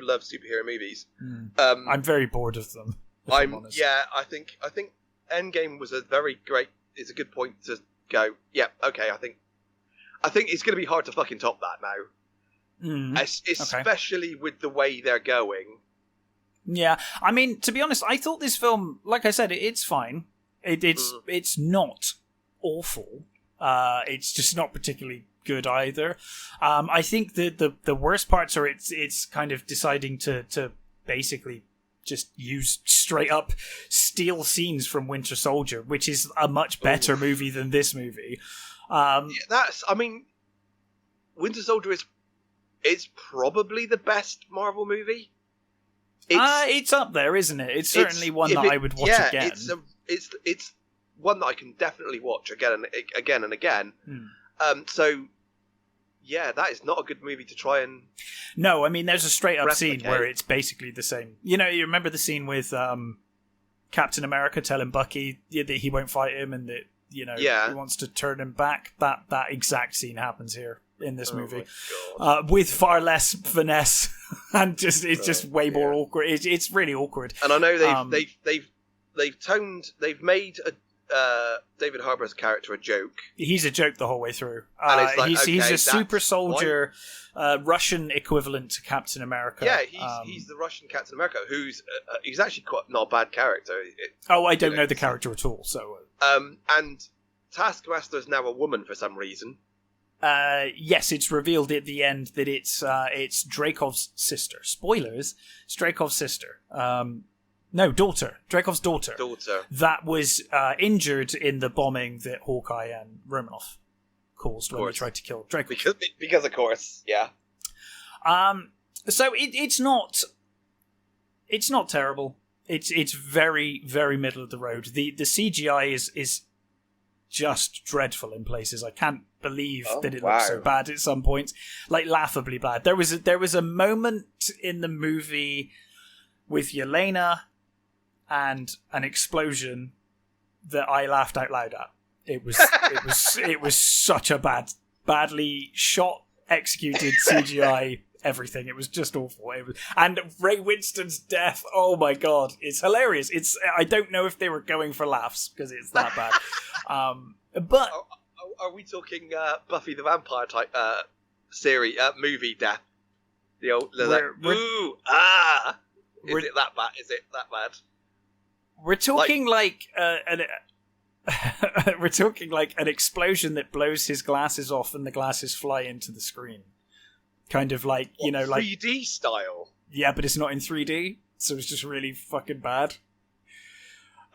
S2: love superhero movies.
S1: I'm very bored of them. I'm honest.
S2: I think Endgame was a good point to go. Yeah, okay. I think it's going to be hard to fucking top that now, especially with the way they're going.
S1: Yeah, I mean, to be honest, I thought this film, like I said, it's fine. It's not awful. It's just not particularly good either. I think the worst parts are it's kind of deciding to basically just use straight up steal scenes from Winter Soldier, which is a much better movie than this movie. Winter
S2: Soldier is probably the best Marvel movie.
S1: It's up there, isn't it? It's certainly one that I would watch again.
S2: It's one that I can definitely watch again and again. So, yeah, that is not a good movie to try and...
S1: No, I mean, there's a straight-up scene where it's basically the same. You remember the scene with Captain America telling Bucky that he won't fight him and that, he wants to turn him back? That exact scene happens here in this movie. With far less finesse and it's just way more awkward. It's really awkward.
S2: And I know they've made David Harbour's character a joke.
S1: He's a joke the whole way through.
S2: And
S1: he's a super soldier, Russian equivalent to Captain America.
S2: Yeah, he's the Russian Captain America, who's he's actually quite not a bad character.
S1: I don't know the character at all. So,
S2: and Taskmaster is now a woman for some reason.
S1: Yes, it's revealed at the end that it's Dreykov's sister. Spoilers: it's Dreykov's sister. No, daughter. Dreykov's daughter.
S2: Daughter.
S1: That was injured in the bombing that Hawkeye and Romanoff caused when they tried to kill Dreykov.
S2: Because of course, yeah.
S1: So it's not terrible. It's very, very middle of the road. The CGI is just dreadful in places. I can't believe that it looks so bad at some points, like laughably bad. There was a moment in the movie with Yelena and an explosion that I laughed out loud at. It was such a badly shot, executed CGI. Everything. It was just awful. And Ray Winston's death, oh my god, it's hilarious. I don't know if they were going for laughs because it's that bad. But
S2: are we talking Buffy the Vampire type series movie death? The old is it that bad? Is it that bad?
S1: We're talking we're talking like an explosion that blows his glasses off and the glasses fly into the screen. Kind of like,
S2: 3D style.
S1: Yeah, but it's not in 3D, so it's just really fucking bad.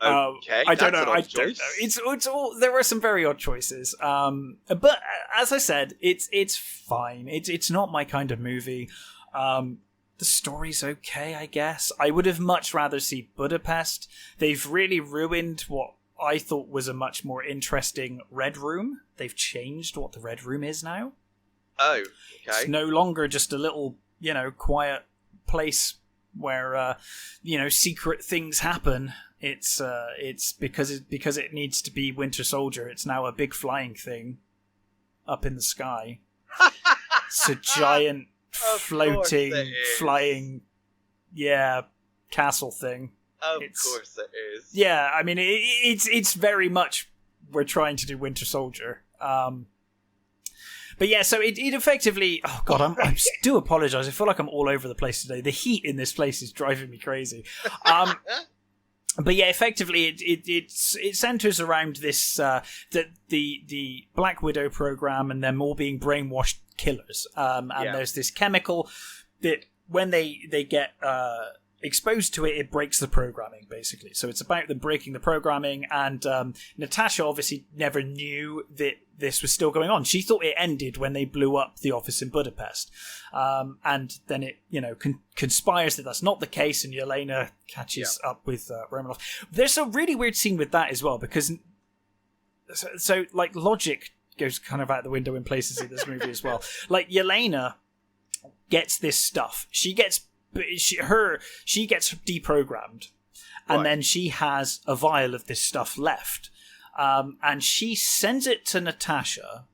S2: Okay,
S1: I don't know. It's all. There were some very odd choices. But as I said, it's fine. It's not my kind of movie. The story's okay, I guess. I would have much rather see Budapest. They've really ruined what I thought was a much more interesting Red Room. They've changed what the Red Room is now.
S2: Oh, okay.
S1: It's no longer just a little, quiet place where, secret things happen. It's because it needs to be Winter Soldier. It's now a big flying thing up in the sky. It's a giant floating, flying, castle thing.
S2: Of course it is.
S1: Yeah, I mean, it's very much we're trying to do Winter Soldier. But yeah, so it effectively... Oh, God, I do apologise. I feel like I'm all over the place today. The heat in this place is driving me crazy. But yeah, effectively, it centres around this... the Black Widow program and them all being brainwashed killers. And there's this chemical that when they get... exposed to it breaks the programming, basically. So it's about them breaking the programming, and Natasha obviously never knew that this was still going on. She thought it ended when they blew up the office in Budapest, and then it conspires that that's not the case, and Yelena catches up with Romanoff. There's a really weird scene with that as well, because so like logic goes kind of out the window in places in this movie as well. Like Yelena gets this stuff. She gets deprogrammed, and then she has a vial of this stuff left, and she sends it to Natasha.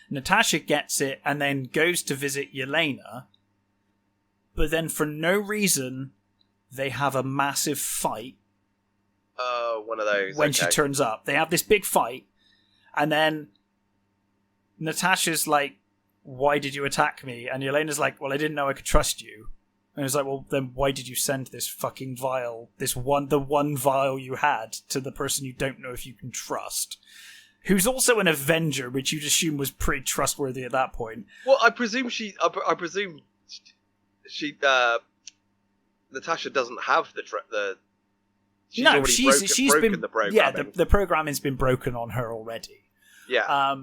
S1: Natasha gets it and then goes to visit Yelena, but then for no reason they have a massive fight.
S2: One of those.
S1: When she turns up, they have this big fight, and then Natasha's like, "Why did you attack me?" And Yelena's like, "Well, I didn't know I could trust you." And it's like, well, then why did you send this fucking vial, the one vial you had, to the person you don't know if you can trust, who's also an Avenger, which you'd assume was pretty trustworthy at that point.
S2: Well, I presume she Natasha doesn't have she's broken the programming.
S1: Yeah, the programming's been broken on her already.
S2: Yeah.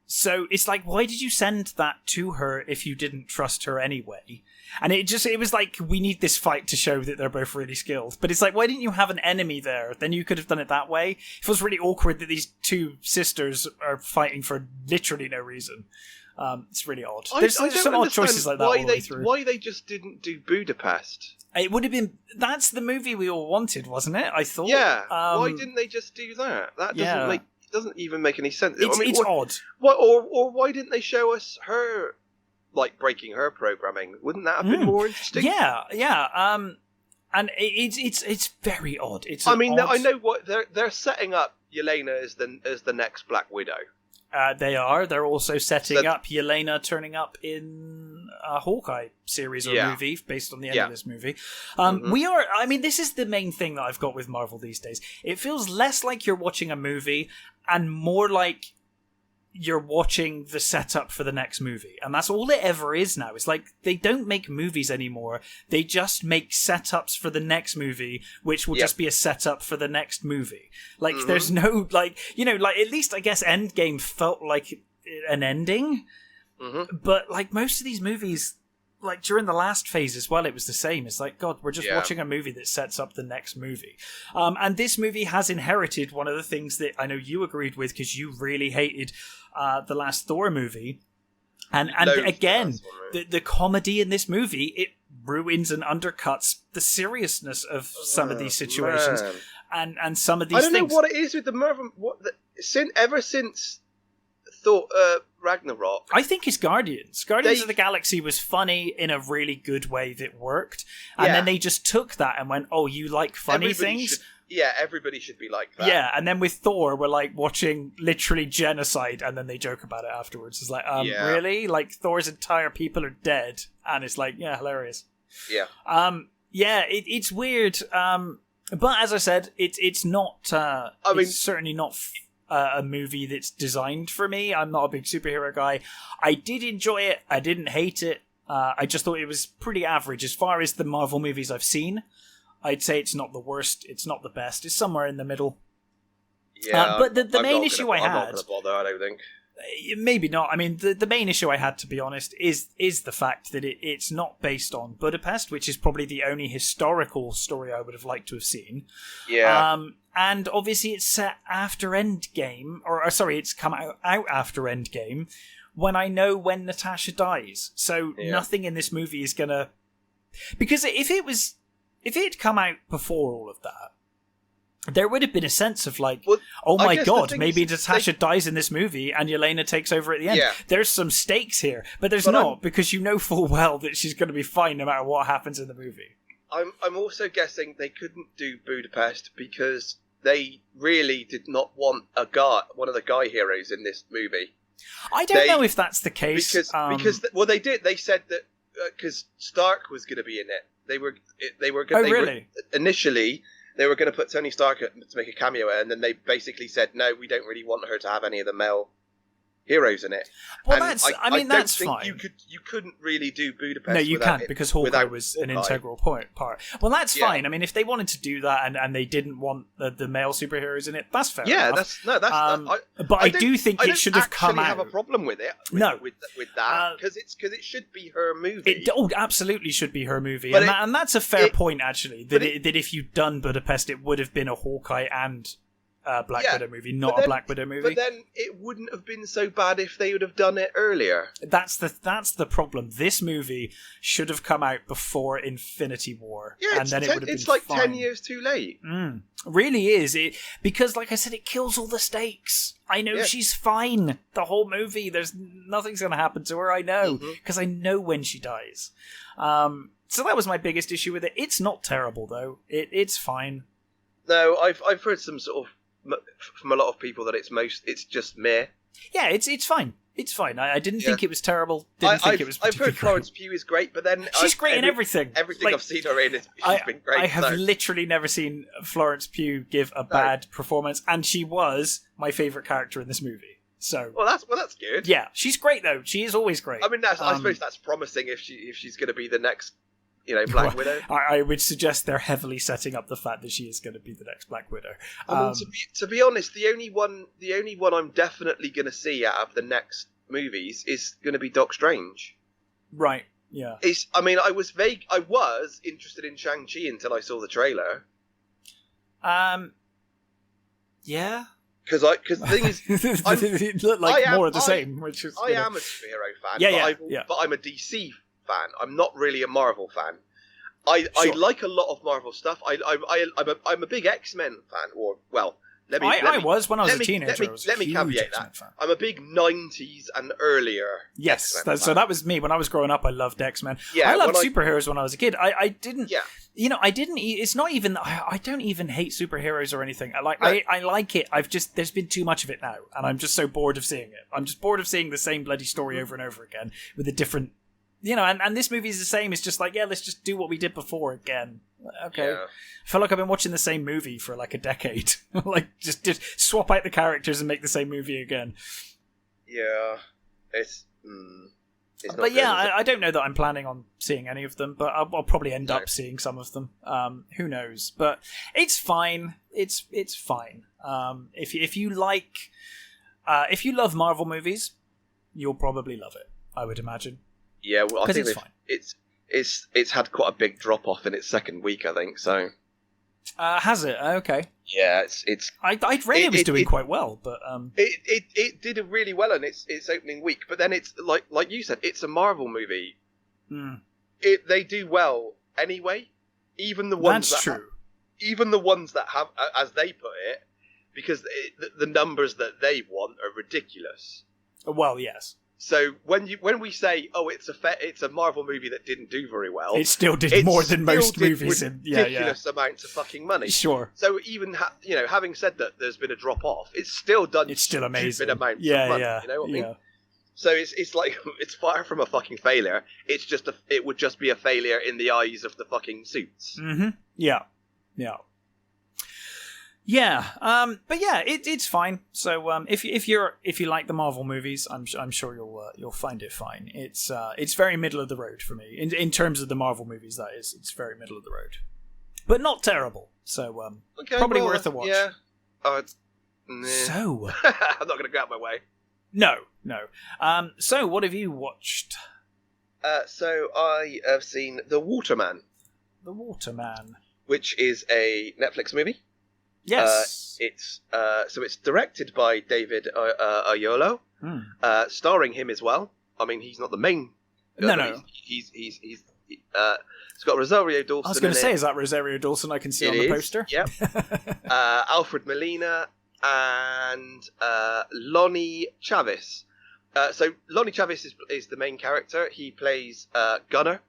S1: So it's like, why did you send that to her if you didn't trust her anyway? And it was like, we need this fight to show that they're both really skilled. But it's like, why didn't you have an enemy there? Then you could have done it that way. It feels really awkward that these two sisters are fighting for literally no reason. It's really odd. There's some odd choices like that all the way through.
S2: Why they just didn't do Budapest?
S1: It would have been... That's the movie we all wanted, wasn't it? I thought.
S2: Yeah. Why didn't they just do that? That doesn't even make any sense.
S1: It's odd.
S2: Or why didn't they show us her, like, breaking her programming? Wouldn't that have been more interesting?
S1: Yeah. And it's very odd.
S2: I know what they're setting up Yelena as the next Black Widow.
S1: They are. They're also setting up Yelena turning up in a Hawkeye series or movie based on the end of this movie. We are. I mean, this is the main thing that I've got with Marvel these days. It feels less like you're watching a movie and more like you're watching the setup for the next movie. And that's all it ever is now. It's like they don't make movies anymore. They just make setups for the next movie, which will just be a setup for the next movie. Like, there's no, like, you know, like, at least I guess Endgame felt like an ending. But, like, most of these movies, like, during the last phase as well, it was the same. It's like, God, we're just watching a movie that sets up the next movie. And this movie has inherited one of the things that I know you agreed with, because you really hated the last Thor movie. And again, the comedy in this movie, it ruins and undercuts the seriousness of some of these situations and some of these things.
S2: I don't know what it is with the Marvel. Ever since Thor Ragnarok,
S1: I think it's Guardians. Guardians of the Galaxy was funny in a really good way that worked, and then they just took that and went, "Oh, you like funny things?
S2: Everybody should be like that."
S1: Yeah, and then with Thor, we're like watching literally genocide, and then they joke about it afterwards. It's like, really? Like, Thor's entire people are dead, and it's like, yeah, hilarious.
S2: Yeah.
S1: It's weird. But as I said, it's not. It's certainly not a movie that's designed for me. I'm not a big superhero guy. I did enjoy it. I didn't hate it. I just thought it was pretty average. As far as the Marvel movies I've seen, I'd say it's not the worst. It's not the best. It's somewhere in the middle.
S2: Yeah,
S1: but the main issue I had...
S2: I'm not going to bother, I don't think.
S1: Maybe not. I mean, the main issue I had, to be honest, is the fact that it's not based on Budapest, which is probably the only historical story I would have liked to have seen.
S2: Yeah.
S1: And obviously it's set after Endgame, or sorry, it's come out after Endgame, when I know when Natasha dies. So nothing in this movie is gonna... Because if it had come out before all of that, there would have been a sense of like, oh my god, maybe Natasha dies in this movie and Yelena takes over at the end. Yeah. There's some stakes here, but there's not, because you know full well that she's going to be fine no matter what happens in the movie.
S2: I'm also guessing they couldn't do Budapest because they really did not want one of the guy heroes in this movie.
S1: I don't know if that's the case.
S2: Because they did. They said that because Stark was going to be in it. They were going.
S1: Really?
S2: Initially, they were going to put Tony Stark to make a cameo, and then they basically said, "No, we don't really want her to have any of the male heroes in it."
S1: Well,
S2: and
S1: that's fine.
S2: You couldn't really do Budapest.
S1: No, you can't, because Hawkeye was an integral part. Well, that's fine. I mean, if they wanted to do that and they didn't want the male superheroes in it, that's fair enough. But I do think it should have come out.
S2: I don't have a problem with it. With that, because it should be her movie.
S1: It absolutely should be her movie, and that's a fair point actually. That if you'd done Budapest, it would have been a Hawkeye and Black Widow movie, not a Black Widow movie.
S2: But then it wouldn't have been so bad if they would have done it earlier.
S1: That's the problem. This movie should have come out before Infinity War, and then it would have been fine.
S2: 10 years too late.
S1: Really is it, because, like I said, it kills all the stakes. I know she's fine the whole movie. There's nothing's going to happen to her. I know, because I know when she dies. So that was my biggest issue with it. It's not terrible though. It's fine.
S2: No, I've heard some sort of from a lot of people that it's just meh.
S1: Yeah, it's fine. It's fine. I didn't think it was terrible. I've
S2: heard Florence Pugh is great, but then
S1: she's great in everything.
S2: Everything I've seen her in, she's been great.
S1: I have literally never seen Florence Pugh give a bad performance, and she was my favourite character in this movie. So
S2: well, that's good.
S1: Yeah, she's great though. She is always great.
S2: I mean, I suppose that's promising if she's going to be the next. Black Widow.
S1: I would suggest they're heavily setting up the fact that she is going to be the next Black Widow.
S2: I mean, to be honest, the only one I'm definitely going to see out of the next movies is going to be Doc Strange.
S1: Right. Yeah.
S2: I was interested in Shang-Chi until I saw the trailer.
S1: Yeah.
S2: Because the thing is,
S1: it looked like more of the same. Which is,
S2: I am a superhero fan.
S1: But
S2: I'm a DC fan. I'm not really a Marvel fan. I like a lot of Marvel stuff. I'm a big X-Men fan. I
S1: was when I was a teenager.
S2: Let me caveat that. Fan. I'm a big 90s and earlier.
S1: Yes, so that was me when I was growing up. I loved X-Men. Yeah, I loved superheroes when I was a kid. I didn't. Yeah. I didn't. It's not even. I don't even hate superheroes or anything. I like it. There's been too much of it now, and I'm just so bored of seeing it. I'm just bored of seeing the same bloody story over and over again with a different. And this movie is the same. It's just like, let's just do what we did before again. Okay. Yeah. I feel like I've been watching the same movie for like a decade. Like, just swap out the characters and make the same movie again.
S2: Yeah, it's not
S1: But yeah,
S2: good, is it?
S1: I don't know that I'm planning on seeing any of them, but I'll probably end
S2: No.
S1: up seeing some of them. Who knows? But it's fine. It's fine. If you like, if you love Marvel movies, you'll probably love it. I would imagine.
S2: Yeah, well, I
S1: 'Cause
S2: think
S1: it's fine.
S2: it's had quite a big drop off in its second week, I think. So
S1: Has it? Okay.
S2: yeah,
S1: I'd read it was doing quite well, but
S2: it did really well in its opening week. But then it's like you said, it's a Marvel movie. They do well anyway. Even the ones
S1: that's
S2: that
S1: true.
S2: even the ones that have, as they put it, because the numbers that they want are ridiculous.
S1: Well, yes.
S2: So when we say, oh, it's a Marvel movie that didn't do very well,
S1: It still did more than most
S2: did
S1: movies.
S2: ridiculous amounts of fucking money.
S1: Sure.
S2: So even having said that, there's been a drop off. It's still done.
S1: It's still amazing.
S2: Stupid amounts of money.
S1: Yeah.
S2: You know what I mean? So it's like it's far from a fucking failure. It's just it would just be a failure in the eyes of the fucking suits.
S1: Mm-hmm. Yeah. But yeah, it's fine. So if you like the Marvel movies, I'm sure you'll find it fine. It's very middle of the road for me in terms of the Marvel movies. That is, it's very middle of the road, but not terrible. So probably worth a watch.
S2: Yeah.
S1: So
S2: I'm not going to go out my way.
S1: No. So what have you watched?
S2: So I have seen The Waterman.
S1: The Waterman,
S2: which is a Netflix movie.
S1: Yes.
S2: It's directed by David Oyelowo, starring him as well. I mean, he's not the main.
S1: No.
S2: He's it's got Rosario Dawson.
S1: I was going to say,
S2: it.
S1: Is that Rosario Dawson? I can see on
S2: It
S1: the
S2: is,
S1: poster.
S2: Yep. Alfred Molina and Lonnie Chavis. So Lonnie Chavis is the main character. He plays Gunner,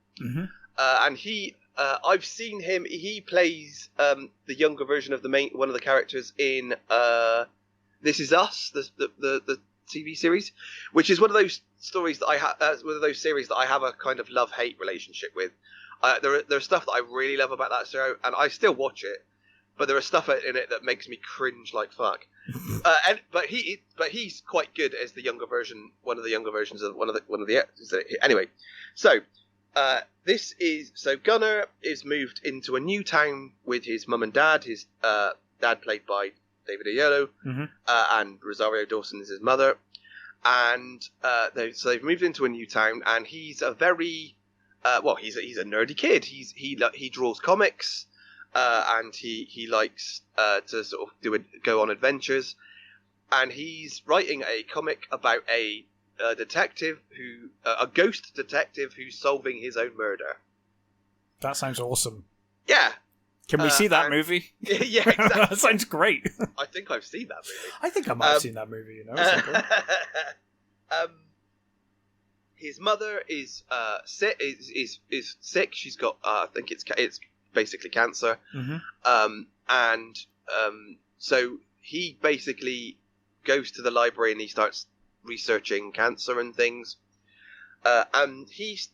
S2: and he. I've seen him. He plays the younger version of one of the characters in This Is Us, the TV series, which is one of those stories that I have. One of those series that I have a kind of love-hate relationship with. There's stuff that I really love about that show, and I still watch it. But there is stuff in it that makes me cringe like fuck. But he's quite good as the younger version, one of the younger versions of one of the. Anyway, so. Gunnar is moved into a new town with his mum and dad. His dad, played by David Oyelowo, and Rosario Dawson is his mother. And they've moved into a new town, and he's a very he's a nerdy kid. He draws comics, and he likes to sort of go on adventures. And he's writing a comic about a ghost detective who's solving his own murder.
S1: That sounds awesome.
S2: Yeah.
S1: Can we see that movie?
S2: Yeah, exactly.
S1: That sounds great.
S2: I think I've seen that movie.
S1: I think I might have seen that movie, you know.
S2: His mother is sick. Is sick. She's got I think it's basically cancer. So he basically goes to the library and he starts researching cancer and things, and he's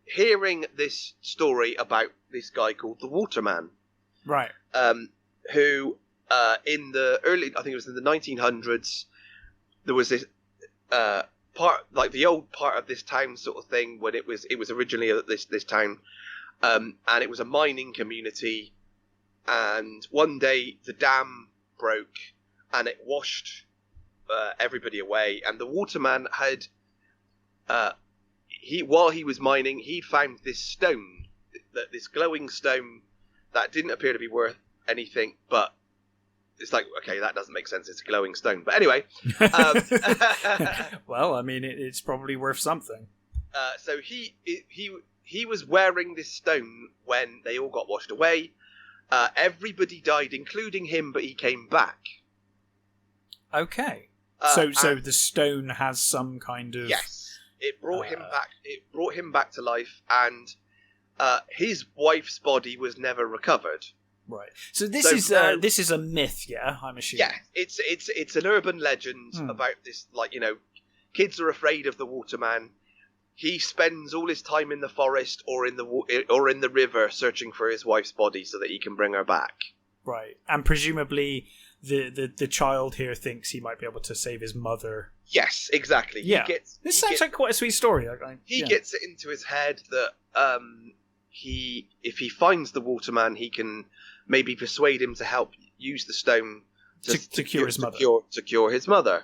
S2: hearing this story about this guy called the Waterman,
S1: right?
S2: Who in the early, I think it was in the 1900s, there was this part, like the old part of this town sort of thing, when it was originally this town, and it was a mining community, and one day the dam broke and it washed everybody away, and the Waterman had while he was mining, he found this stone, this glowing stone that didn't appear to be worth anything, but it's like, okay, that doesn't make sense, it's a glowing stone, but anyway.
S1: Well, I mean, it's probably worth something.
S2: So he was wearing this stone when they all got washed away. Everybody died, including him, but he came back.
S1: Okay. So the stone has some kind of...
S2: Yes. It brought him back. It brought him back to life, and his wife's body was never recovered.
S1: Right. So this is a myth, yeah, I'm assuming.
S2: Yeah, it's an urban legend about this, like, you know, kids are afraid of the Waterman. He spends all his time in the forest or in the river searching for his wife's body so that he can bring her back.
S1: Right. And presumably the child here thinks he might be able to save his mother.
S2: Yes, exactly.
S1: Yeah, this sounds like quite a sweet story.
S2: He gets it into his head that if he finds the Waterman, he can maybe persuade him to help use the stone
S1: to cure his mother.
S2: To cure his mother.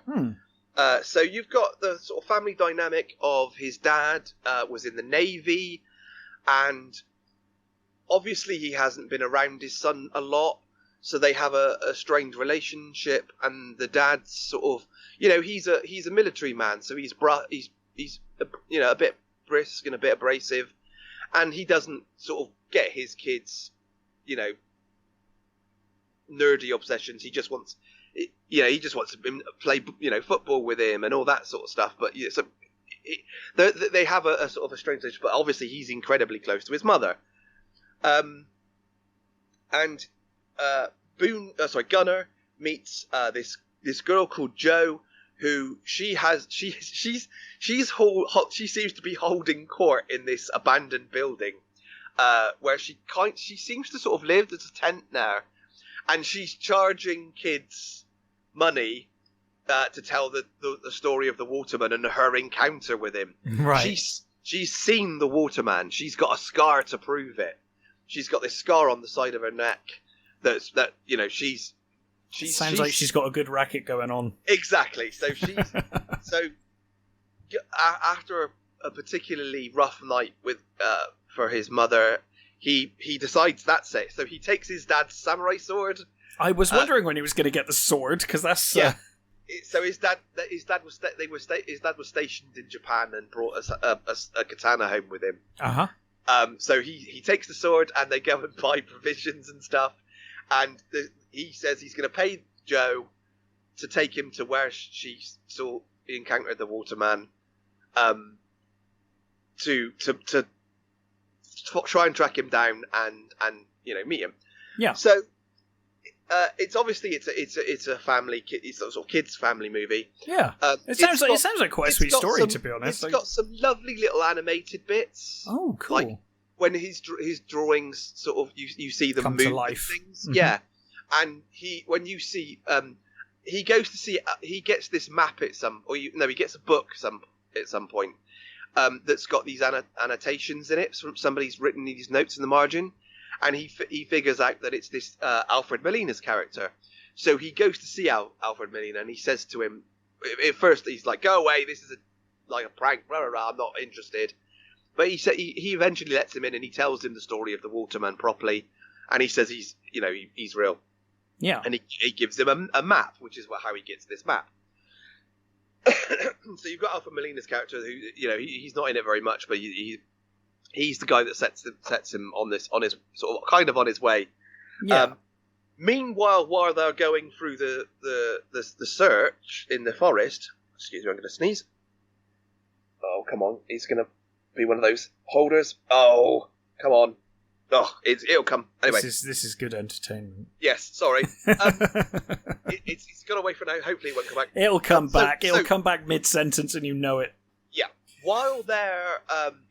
S2: So you've got the sort of family dynamic of his dad was in the Navy, and obviously he hasn't been around his son a lot, so they have a strained relationship. And the dad's sort of, he's a military man, so he's a bit brisk and a bit abrasive, and he doesn't sort of get his kids, nerdy obsessions. He just wants to play, football with him and all that sort of stuff. But so they have a sort of a strange relationship. But obviously, he's incredibly close to his mother. Gunnar meets this girl called Jo, who she seems to be holding court in this abandoned building, where she seems to sort of live as a tent now. And she's charging kids money to tell the story of the Waterman and her encounter with him.
S1: Right.
S2: She's seen the Waterman. She's got a scar to prove it. She's got this scar on the side of her neck. She's
S1: sounds like she's got a good racket going on.
S2: Exactly. So after a particularly rough night for his mother, he decides that's it. So he takes his dad's samurai sword.
S1: I was wondering when he was going to get the sword, because that's
S2: So his dad was stationed in Japan and brought a katana home with him. So he takes the sword, and they go and buy provisions and stuff. And he says he's going to pay Jo to take him to where she encountered the Waterman, to try and track him down and meet him.
S1: Yeah.
S2: So it's obviously it's a family, it's a sort of kids family movie.
S1: Yeah. It sounds like quite a sweet story, to be honest.
S2: It's got some lovely little animated bits.
S1: Oh, cool.
S2: Like when his drawings sort of you see them
S1: come
S2: move
S1: to life.
S2: Things. Mm-hmm. Yeah. And he goes to see he gets this map he gets a book at some point. That's got these annotations in it. Somebody's written these notes in the margin, and he figures out that it's this Alfred Molina's character. So he goes to see Alfred Molina, and he says to him, at first he's like, "Go away, this is a prank, blah, blah, blah, I'm not interested." But he eventually lets him in, and he tells him the story of the Waterman properly, and he says he's real.
S1: Yeah.
S2: And he gives him a map, which is how he gets this map. So you've got Alfred Molina's character, who he's not in it very much, but he's the guy that sets him on his sort of kind of on his way.
S1: Yeah.
S2: Meanwhile, while they're going through the search in the forest, excuse me, I'm going to sneeze. Oh, come on, he's going to be one of those holders. Oh, come on. Oh, it'll come. Anyway,
S1: this is good entertainment.
S2: Yes, sorry. It's gone away for now. Hopefully, it won't come back.
S1: It'll come back. It'll come back mid-sentence, and you know it.
S2: Yeah. While they're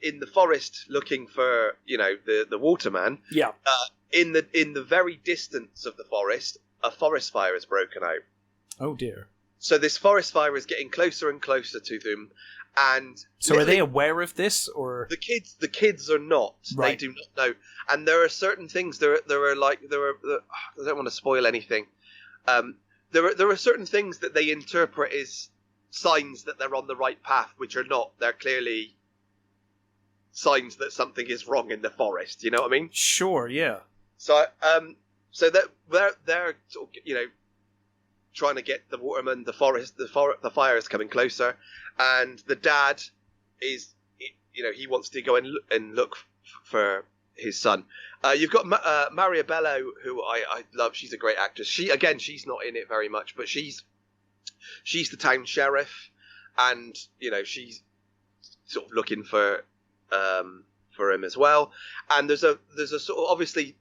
S2: in the forest looking for the Waterman.
S1: Yeah.
S2: In the very distance of the forest, a forest fire has broken out.
S1: Oh dear.
S2: So this forest fire is getting closer and closer to them. And
S1: so are they aware of this, or
S2: the kids are not? Right. They do not know. And there are certain things. There are I don't want to spoil anything. There are certain things that they interpret as signs that they're on the right path, which are not. They're clearly signs that something is wrong in the forest. You know what I mean?
S1: Sure. Yeah.
S2: So that they're sort of, trying to get the Waterman, the fire is coming closer, and the dad is, he wants to go and look for his son. You've got Maria Bello, who I love. She's a great actress. She's not in it very much, but she's the town sheriff, and she's sort of looking for him as well. And there's a sort of, obviously,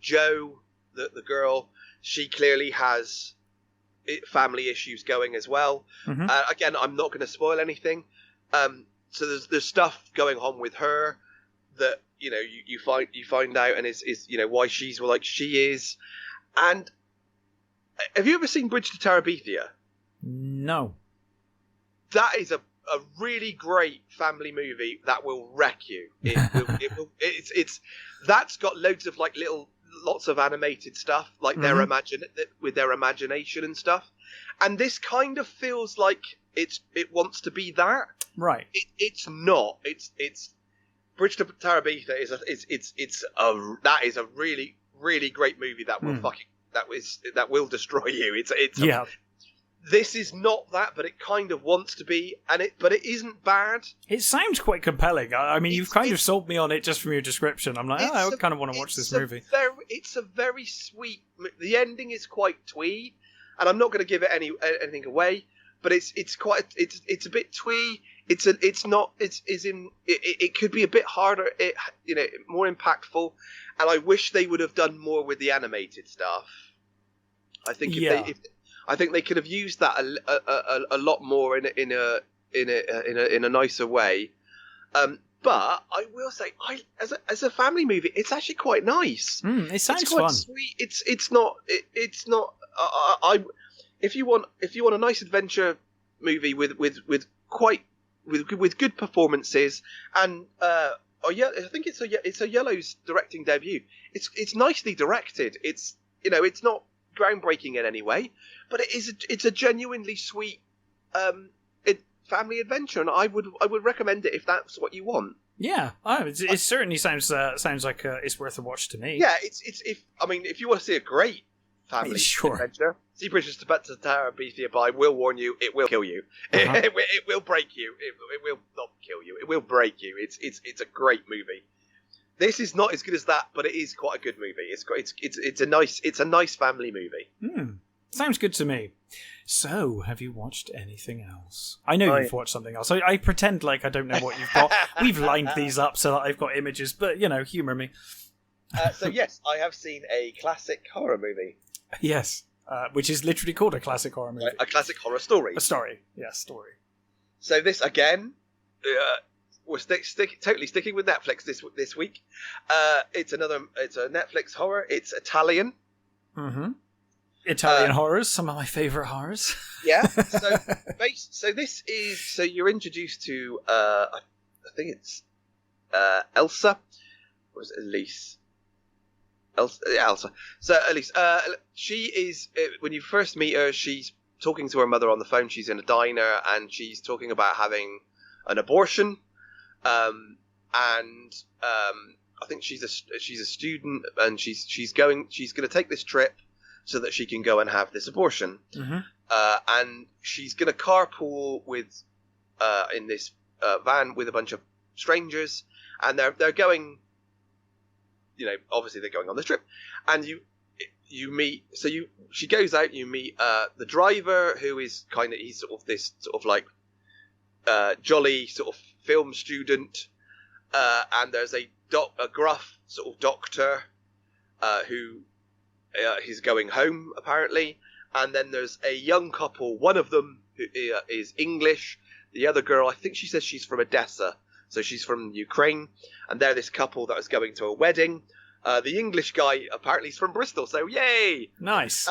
S2: Jo, the girl, she clearly has family issues going as well. Mm-hmm. Again, I'm not going to spoil anything. So there's stuff going on with her that you find out, and is why she's like she is, and Have you ever seen Bridge to Terabithia?
S1: No.
S2: That is a really great family movie that will wreck you. It's that's got loads of like lots of animated stuff, like with their imagination and stuff. And this kind of feels like it wants to be that.
S1: Right.
S2: It's not. It's Bridge to Terabithia that is a really, really great movie that will that will destroy you. This is not that, but it kind of wants to be, but it isn't bad.
S1: It sounds quite compelling. I mean, you've kind of sold me on it just from your description. I'm like, I kind of want to watch this movie.
S2: It's a very sweet. The ending is quite twee, and I'm not going to give it anything away. But it's a bit twee. It could be a bit harder. More impactful, and I wish they would have done more with the animated stuff. I think I think they could have used that a lot more in a nicer way. But I will say, as a family movie, it's actually quite nice.
S1: It sounds
S2: it's quite
S1: fun.
S2: Sweet. It's not. If you want a nice adventure movie with good performances and I think it's a Yellow's directing debut. It's nicely directed. It's not groundbreaking in any way, but it's a genuinely sweet family adventure, and I would recommend it if that's what you want.
S1: Yeah, it certainly sounds like it's worth a watch to me.
S2: Yeah, if you want to see a great family adventure, see Bridges to Terabithia, but I will warn you, it will kill you. It will break you. It will not kill you. It will break you. It's a great movie. This is not as good as that, but it is quite a good movie. It's a nice family movie.
S1: Sounds good to me. So, have you watched anything else? I know you've watched something else. I pretend like I don't know what you've got. We've lined these up so that I've got images, but humour me.
S2: So yes, I have seen a classic horror movie.
S1: Yes, which is literally called a classic horror movie.
S2: A classic horror story.
S1: A story, yeah, story.
S2: So this again. We're totally sticking with Netflix this week. It's a Netflix horror. It's Italian.
S1: Mm-hmm. Italian horrors, some of my favourite horrors.
S2: Yeah. So this is you're introduced to I think it's Elsa, or is it Elise? Elsa. So Elise, she is when you first meet her, she's talking to her mother on the phone. She's in a diner and she's talking about having an abortion. I think she's a student, and she's going to take this trip so that she can go and have this abortion.
S1: Mm-hmm.
S2: And she's going to carpool with in this van with a bunch of strangers, and they're going. Obviously they're going on this trip, and you meet. She goes out. You meet the driver, who is he's sort of this sort of like jolly sort of film student, and there's a gruff sort of doctor who he's going home apparently, and then there's a young couple. One of them who is English, the other girl, I think she says she's from Odessa, so she's from Ukraine, and they're this couple that is going to a wedding. The English guy apparently is from Bristol, so yay!
S1: Nice.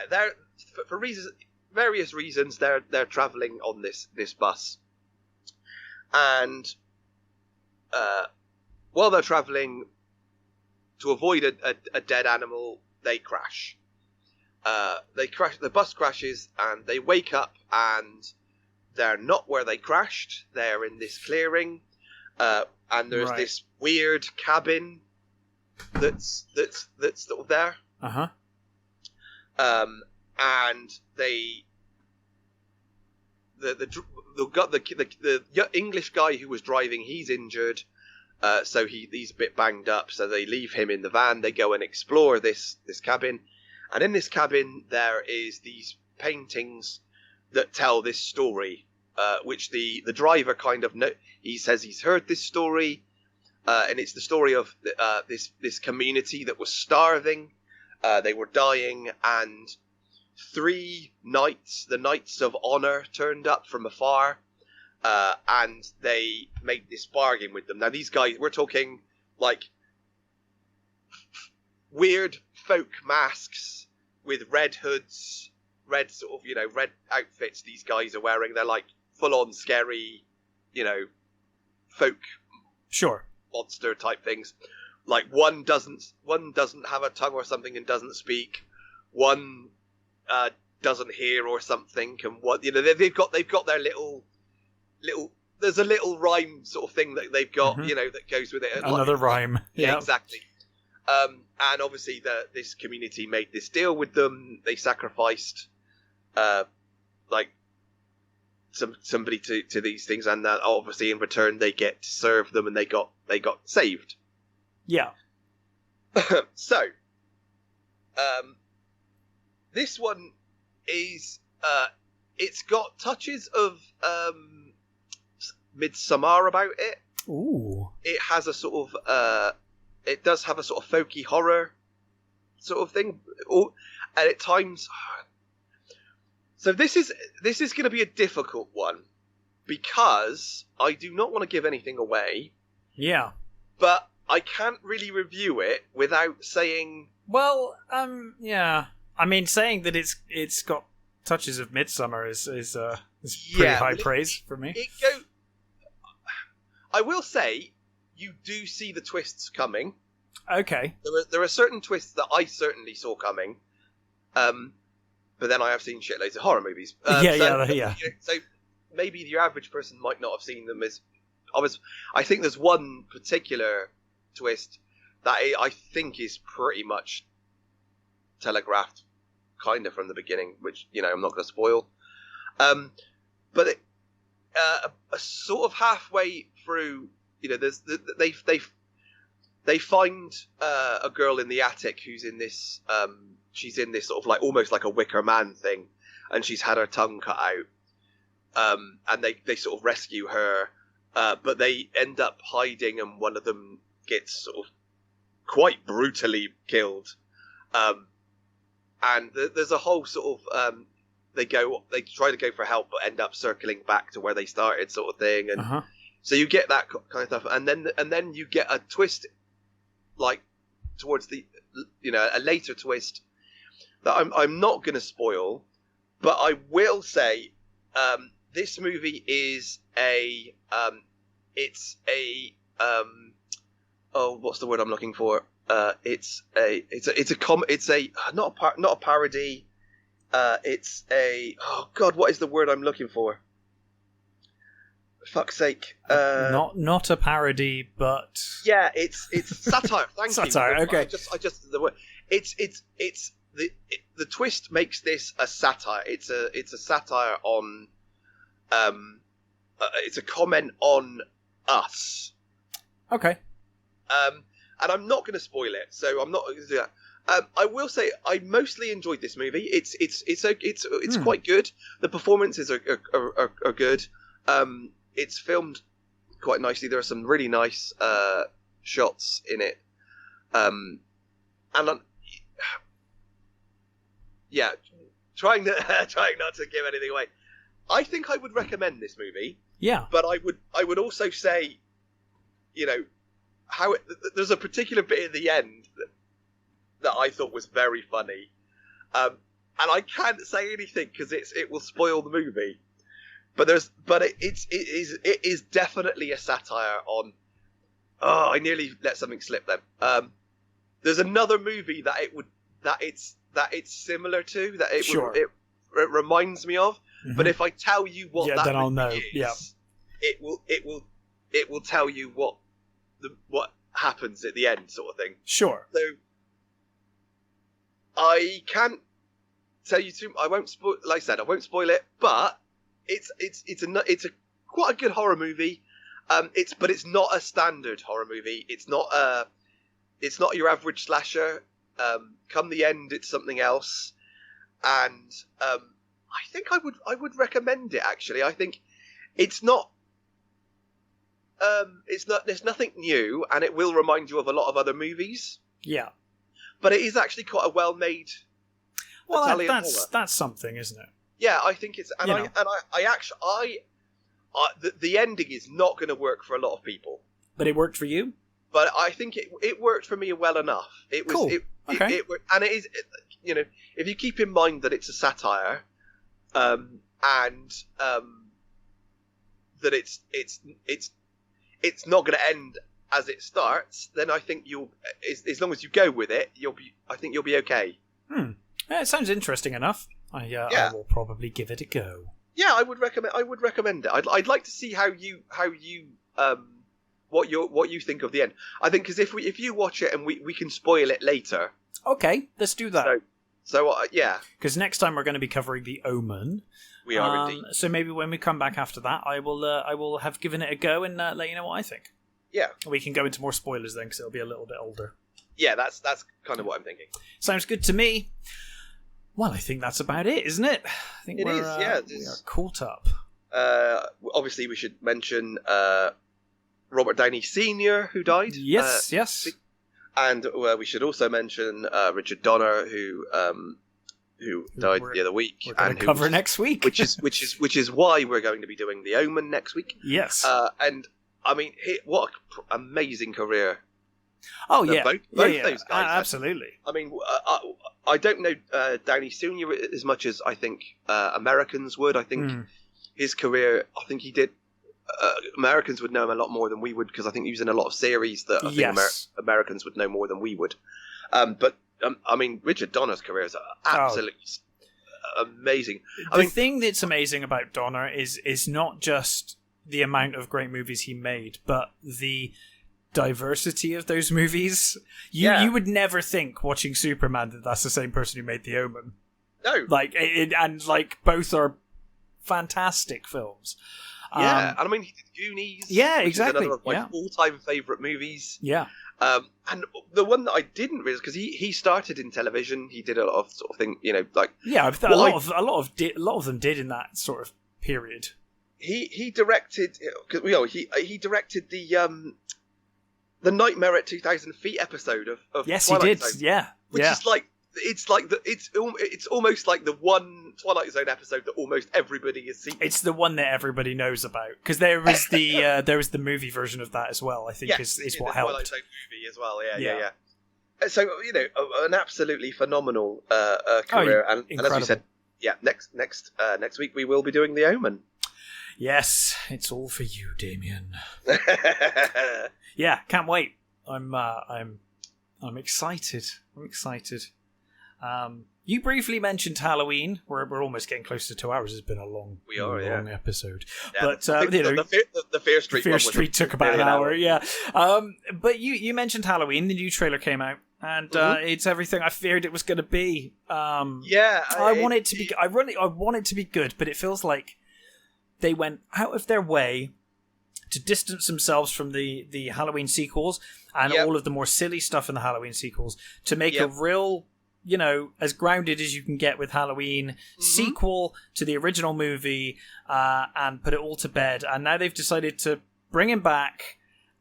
S2: They're for various reasons they're traveling on this bus, and while they're traveling, to avoid a dead animal, they crash. The bus crashes, and they wake up, and they're not where they crashed. They're in this clearing, and there's this weird cabin that's sort of there.
S1: Uh-huh.
S2: And the English guy who was driving, he's injured, so he's a bit banged up. So they leave him in the van. They go and explore this cabin, and in this cabin there is these paintings that tell this story, which the driver he says he's heard this story, and it's the story of this community that was starving. They were dying, and 3 knights, the Knights of Honor, turned up from afar, and they made this bargain with them. Now these guys, we're talking like weird folk masks with red hoods, red sort of, red outfits these guys are wearing. They're like full on scary, folk
S1: Sure.
S2: monster type things. Like one doesn't have a tongue or something and doesn't speak. One doesn't hear or something, and what they've got their little. There's a little rhyme sort of thing that they've got, that goes with it.
S1: Another rhyme.
S2: Yeah, exactly. And obviously this community made this deal with them. They sacrificed, somebody to these things, and obviously in return they get to serve them, and they got saved.
S1: Yeah.
S2: So, this one is it's got touches of Midsommar about it.
S1: Ooh.
S2: It has a sort of it does have a sort of folky horror sort of thing, and at times. So this is going to be a difficult one because I do not want to give anything away.
S1: Yeah.
S2: But I can't really review it without saying.
S1: Well, yeah. I mean, saying that it's got touches of Midsummer is pretty high praise for me.
S2: I will say, you do see the twists coming.
S1: Okay.
S2: There are certain twists that I certainly saw coming. But then I have seen shitloads of horror movies.
S1: Yeah.
S2: So maybe your average person might not have seen them. I think there's one particular twist that I think is pretty much telegraphed, kind of from the beginning, which I'm not going to spoil. But a sort of halfway through, they find a girl in the attic who's in this. She's in this sort of like almost like a Wicker Man thing, and she's had her tongue cut out. And they sort of rescue her, but they end up hiding, and one of them gets sort of quite brutally killed. And there's a whole sort of they try to go for help, but end up circling back to where they started, sort of thing. And so you get that kind of stuff, and then you get a twist, like towards the a later twist that I'm not going to spoil, but I will say this movie is what's the word I'm looking for? It's not a parody. It's a what is the word I'm looking for? For fuck's sake.
S1: Not a parody, but
S2: yeah, it's satire. Thank you.
S1: Satire. Okay.
S2: I just the word. It's the twist makes this a satire. It's a satire on it's a comment on us.
S1: Okay.
S2: And I'm not going to spoil it, so I'm not going to do that. I will say I mostly enjoyed this movie. It's quite good. The performances are good. It's filmed quite nicely. There are some really nice shots in it. And trying not to give anything away. I think I would recommend this movie.
S1: Yeah.
S2: But I would also say, there's a particular bit at the end that I thought was very funny, and I can't say anything because it will spoil the movie. But it is definitely a satire on. Oh, I nearly let something slip then. There's another movie that it's similar to that it reminds me of. Mm-hmm. But if I tell you what that
S1: then I'll know.
S2: Is,
S1: yeah,
S2: it will tell you what happens at the end, sort of thing.
S1: Sure.
S2: So I can't tell you too. I won't spoil. Like I said, I won't spoil it. But it's a quite a good horror movie. But it's not a standard horror movie. It's not your average slasher. Come the end, it's something else. And I think I would recommend it. Actually, I think it's not. There's nothing new, and it will remind you of a lot of other movies.
S1: Yeah,
S2: but it is actually quite a well-made.
S1: Well,
S2: Italian
S1: that's
S2: horror.
S1: something, isn't it?
S2: Yeah, I think it's, and the ending is not going to work for a lot of people.
S1: But it worked for you.
S2: But I think it worked for me well enough. It was
S1: cool. Okay.
S2: And it is, if you keep in mind that it's a satire, and that it's not going to end as it starts, then I think as long as you go with it, I think you'll be okay.
S1: Yeah, it sounds interesting enough. I will probably give it a go.
S2: Yeah, I would recommend it. I'd like to see how you what you think of the end. I think because if you watch it and we can spoil it later.
S1: Okay, let's do that.
S2: So yeah.
S1: Because next time we're going to be covering The Omen.
S2: We are indeed.
S1: So maybe when we come back after that, I will have given it a go and let you know what I think.
S2: Yeah.
S1: We can go into more spoilers then, because it'll be a little bit older.
S2: Yeah, that's kind of what I'm thinking.
S1: Sounds good to me. Well, I think that's about it, isn't it? I think
S2: we are
S1: caught up.
S2: Obviously, we should mention Robert Downey Sr., who died.
S1: Yes.
S2: And we should also mention Richard Donner, who died the other week.
S1: We're going to cover next week,
S2: which is why we're going to be doing The Omen next week.
S1: Yes.
S2: And I mean, what an amazing career!
S1: Oh yeah,
S2: both those guys.
S1: Absolutely.
S2: I mean, I don't know Downey Sr. as much as I think Americans would. I think his career. I think he did. Americans would know him a lot more than we would, because I think he was in a lot of series that I think Americans would know more than we would. But I mean, Richard Donner's career is absolutely amazing.
S1: The thing that's amazing about Donner is not just the amount of great movies he made, but the diversity of those movies. You would never think watching Superman that that's the same person who made The Omen.
S2: No,
S1: and both are fantastic films.
S2: Yeah, and I mean, he did Goonies.
S1: Yeah, exactly.
S2: Another of my all-time favourite movies.
S1: Yeah.
S2: And the one that I didn't realize, because he started in television, he did a lot of sort of thing, a lot of them did in that sort of period. He directed, he directed the Nightmare at 2,000 Feet episode of
S1: yes,
S2: Twilight
S1: he did.
S2: Zone,
S1: yeah,
S2: which is like it's almost like the one Twilight Zone episode that almost everybody has seen.
S1: It's the one that everybody knows about, because there was the movie version of that as well. I think is what helped.
S2: Twilight Zone movie as well. Yeah. So an absolutely phenomenal career, and as we said, next week we will be doing The Omen. Yes, it's all for you, Damien. Yeah, can't wait. I'm excited. I'm excited. You briefly mentioned Halloween. We're almost getting close to 2 hours. It's been a long episode. Yeah, but the Fear Street took about an hour. Yeah. But you mentioned Halloween. The new trailer came out, and it's everything I feared it was going to be. I want it to be. I want it to be good, but it feels like they went out of their way to distance themselves from the Halloween sequels and all of the more silly stuff in the Halloween sequels to make a real, as grounded as you can get with Halloween sequel to the original movie, and put it all to bed. And now they've decided to bring him back,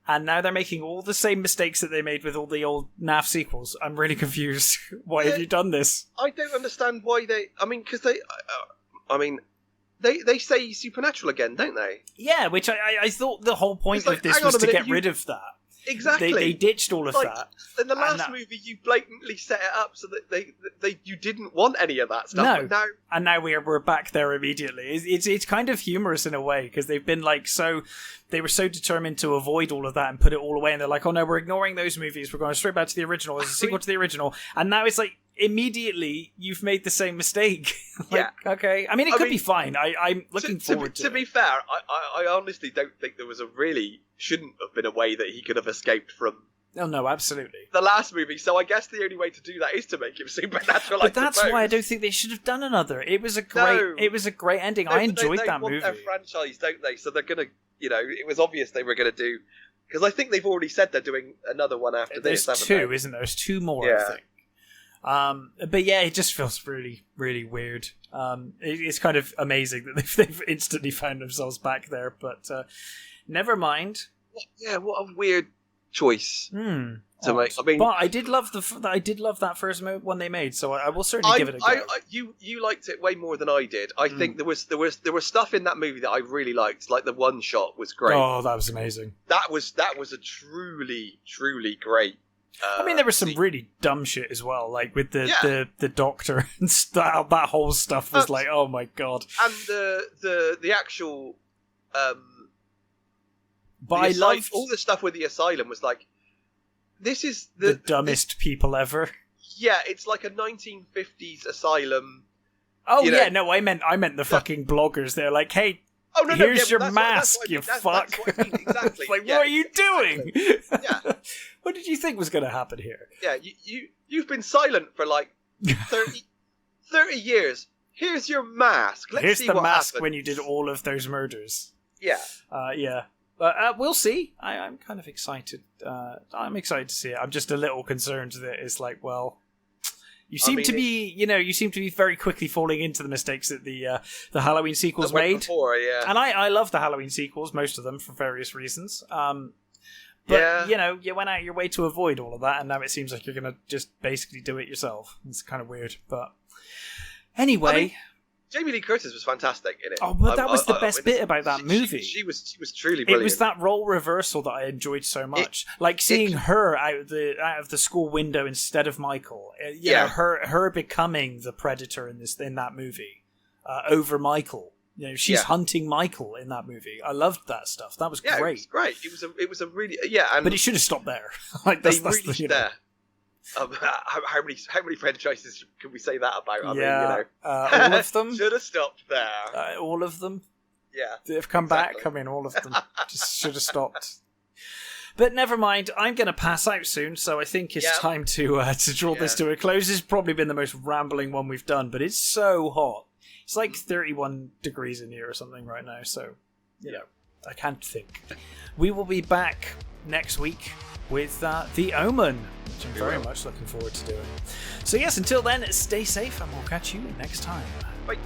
S2: and now they're making all the same mistakes that they made with all the old NAF sequels. I'm really confused. Why have you done this? I don't understand why they... They say supernatural again, don't they? Yeah, which I thought the whole point of this was to get rid of that. Exactly. They ditched all of that. In the last movie, you blatantly set it up so that you didn't want any of that stuff. No. And now we're back there immediately. It's kind of humorous in a way, because they've been they were so determined to avoid all of that and put it all away, and they're like, oh no, we're ignoring those movies. We're going straight back to the original as a sequel to the original. And now it's like, immediately you've made the same mistake. Okay. I mean, it could be fine. I'm looking forward to it. To be fair, I honestly don't think there was shouldn't have been a way that he could have escaped from. Oh no, absolutely. The last movie, so I guess the only way to do that is to make him supernatural. But that's why I don't think they should have done another. It was a great ending. I enjoyed that movie. They want their franchise, don't they? So they're gonna, it was obvious they were gonna do, because I think they've already said they're doing another one after this. There's two, isn't there? There's two more, I think. But yeah, it just feels really, really weird. It's kind of amazing that they've instantly found themselves back there, but never mind. Yeah, what a weird choice to make. I mean, but I did love that first one they made, so I will certainly give it a go. You liked it way more than I did. I think there was stuff in that movie that I really liked, like the one shot was great. Oh, that was amazing. That was a truly, truly great
S1: I mean, there was some really dumb shit as well, like with the doctor and stuff. That whole stuff was like, oh my god.
S2: And the actual all the stuff with the asylum was like, this is
S1: the dumbest people ever.
S2: Yeah, it's like a 1950s asylum.
S1: Oh yeah, no, I meant the fucking bloggers. They're like, hey.
S2: Oh, no,
S1: here's your
S2: that's
S1: mask, you fuck.
S2: That's what I mean, exactly.
S1: Like, what are you doing?
S2: Yeah.
S1: What did you think was going to happen here?
S2: Yeah, you've been silent for like 30 years. Here's your mask. Let's see what happens. Here's the mask
S1: when you did all of those murders.
S2: Yeah.
S1: Yeah. We'll see. I'm kind of excited. I'm excited to see it. I'm just a little concerned that it's like, well... You seem to be very quickly falling into the mistakes that the Halloween sequels made.
S2: Before, yeah.
S1: And I love the Halloween sequels, most of them, for various reasons. But, you went out your way to avoid all of that, and now it seems like you're going to just basically do it yourself. It's kind of weird. But anyway...
S2: Jamie Lee Curtis was fantastic in it.
S1: Oh, but that was the best bit about that movie.
S2: She was truly brilliant.
S1: It was that role reversal that I enjoyed so much. Seeing her out of the school window instead of Michael. Her becoming the predator in that movie over Michael. She's hunting Michael in that movie. I loved that stuff. That was great.
S2: It was great. It was a really
S1: but it should have stopped there.
S2: How many franchises can we say that about? I mean,
S1: all of them
S2: should have stopped there.
S1: All of them,
S2: yeah,
S1: they've come back. I mean, all of them just should have stopped. But never mind. I'm going to pass out soon, so I think it's time to draw this to a close. This has probably been the most rambling one we've done, but it's so hot. It's like 31 degrees in here or something right now. So I can't think. We will be back next week with The Omen, which I'm very much looking forward to doing. So yes, until then, stay safe and we'll catch you next time.
S2: Bye.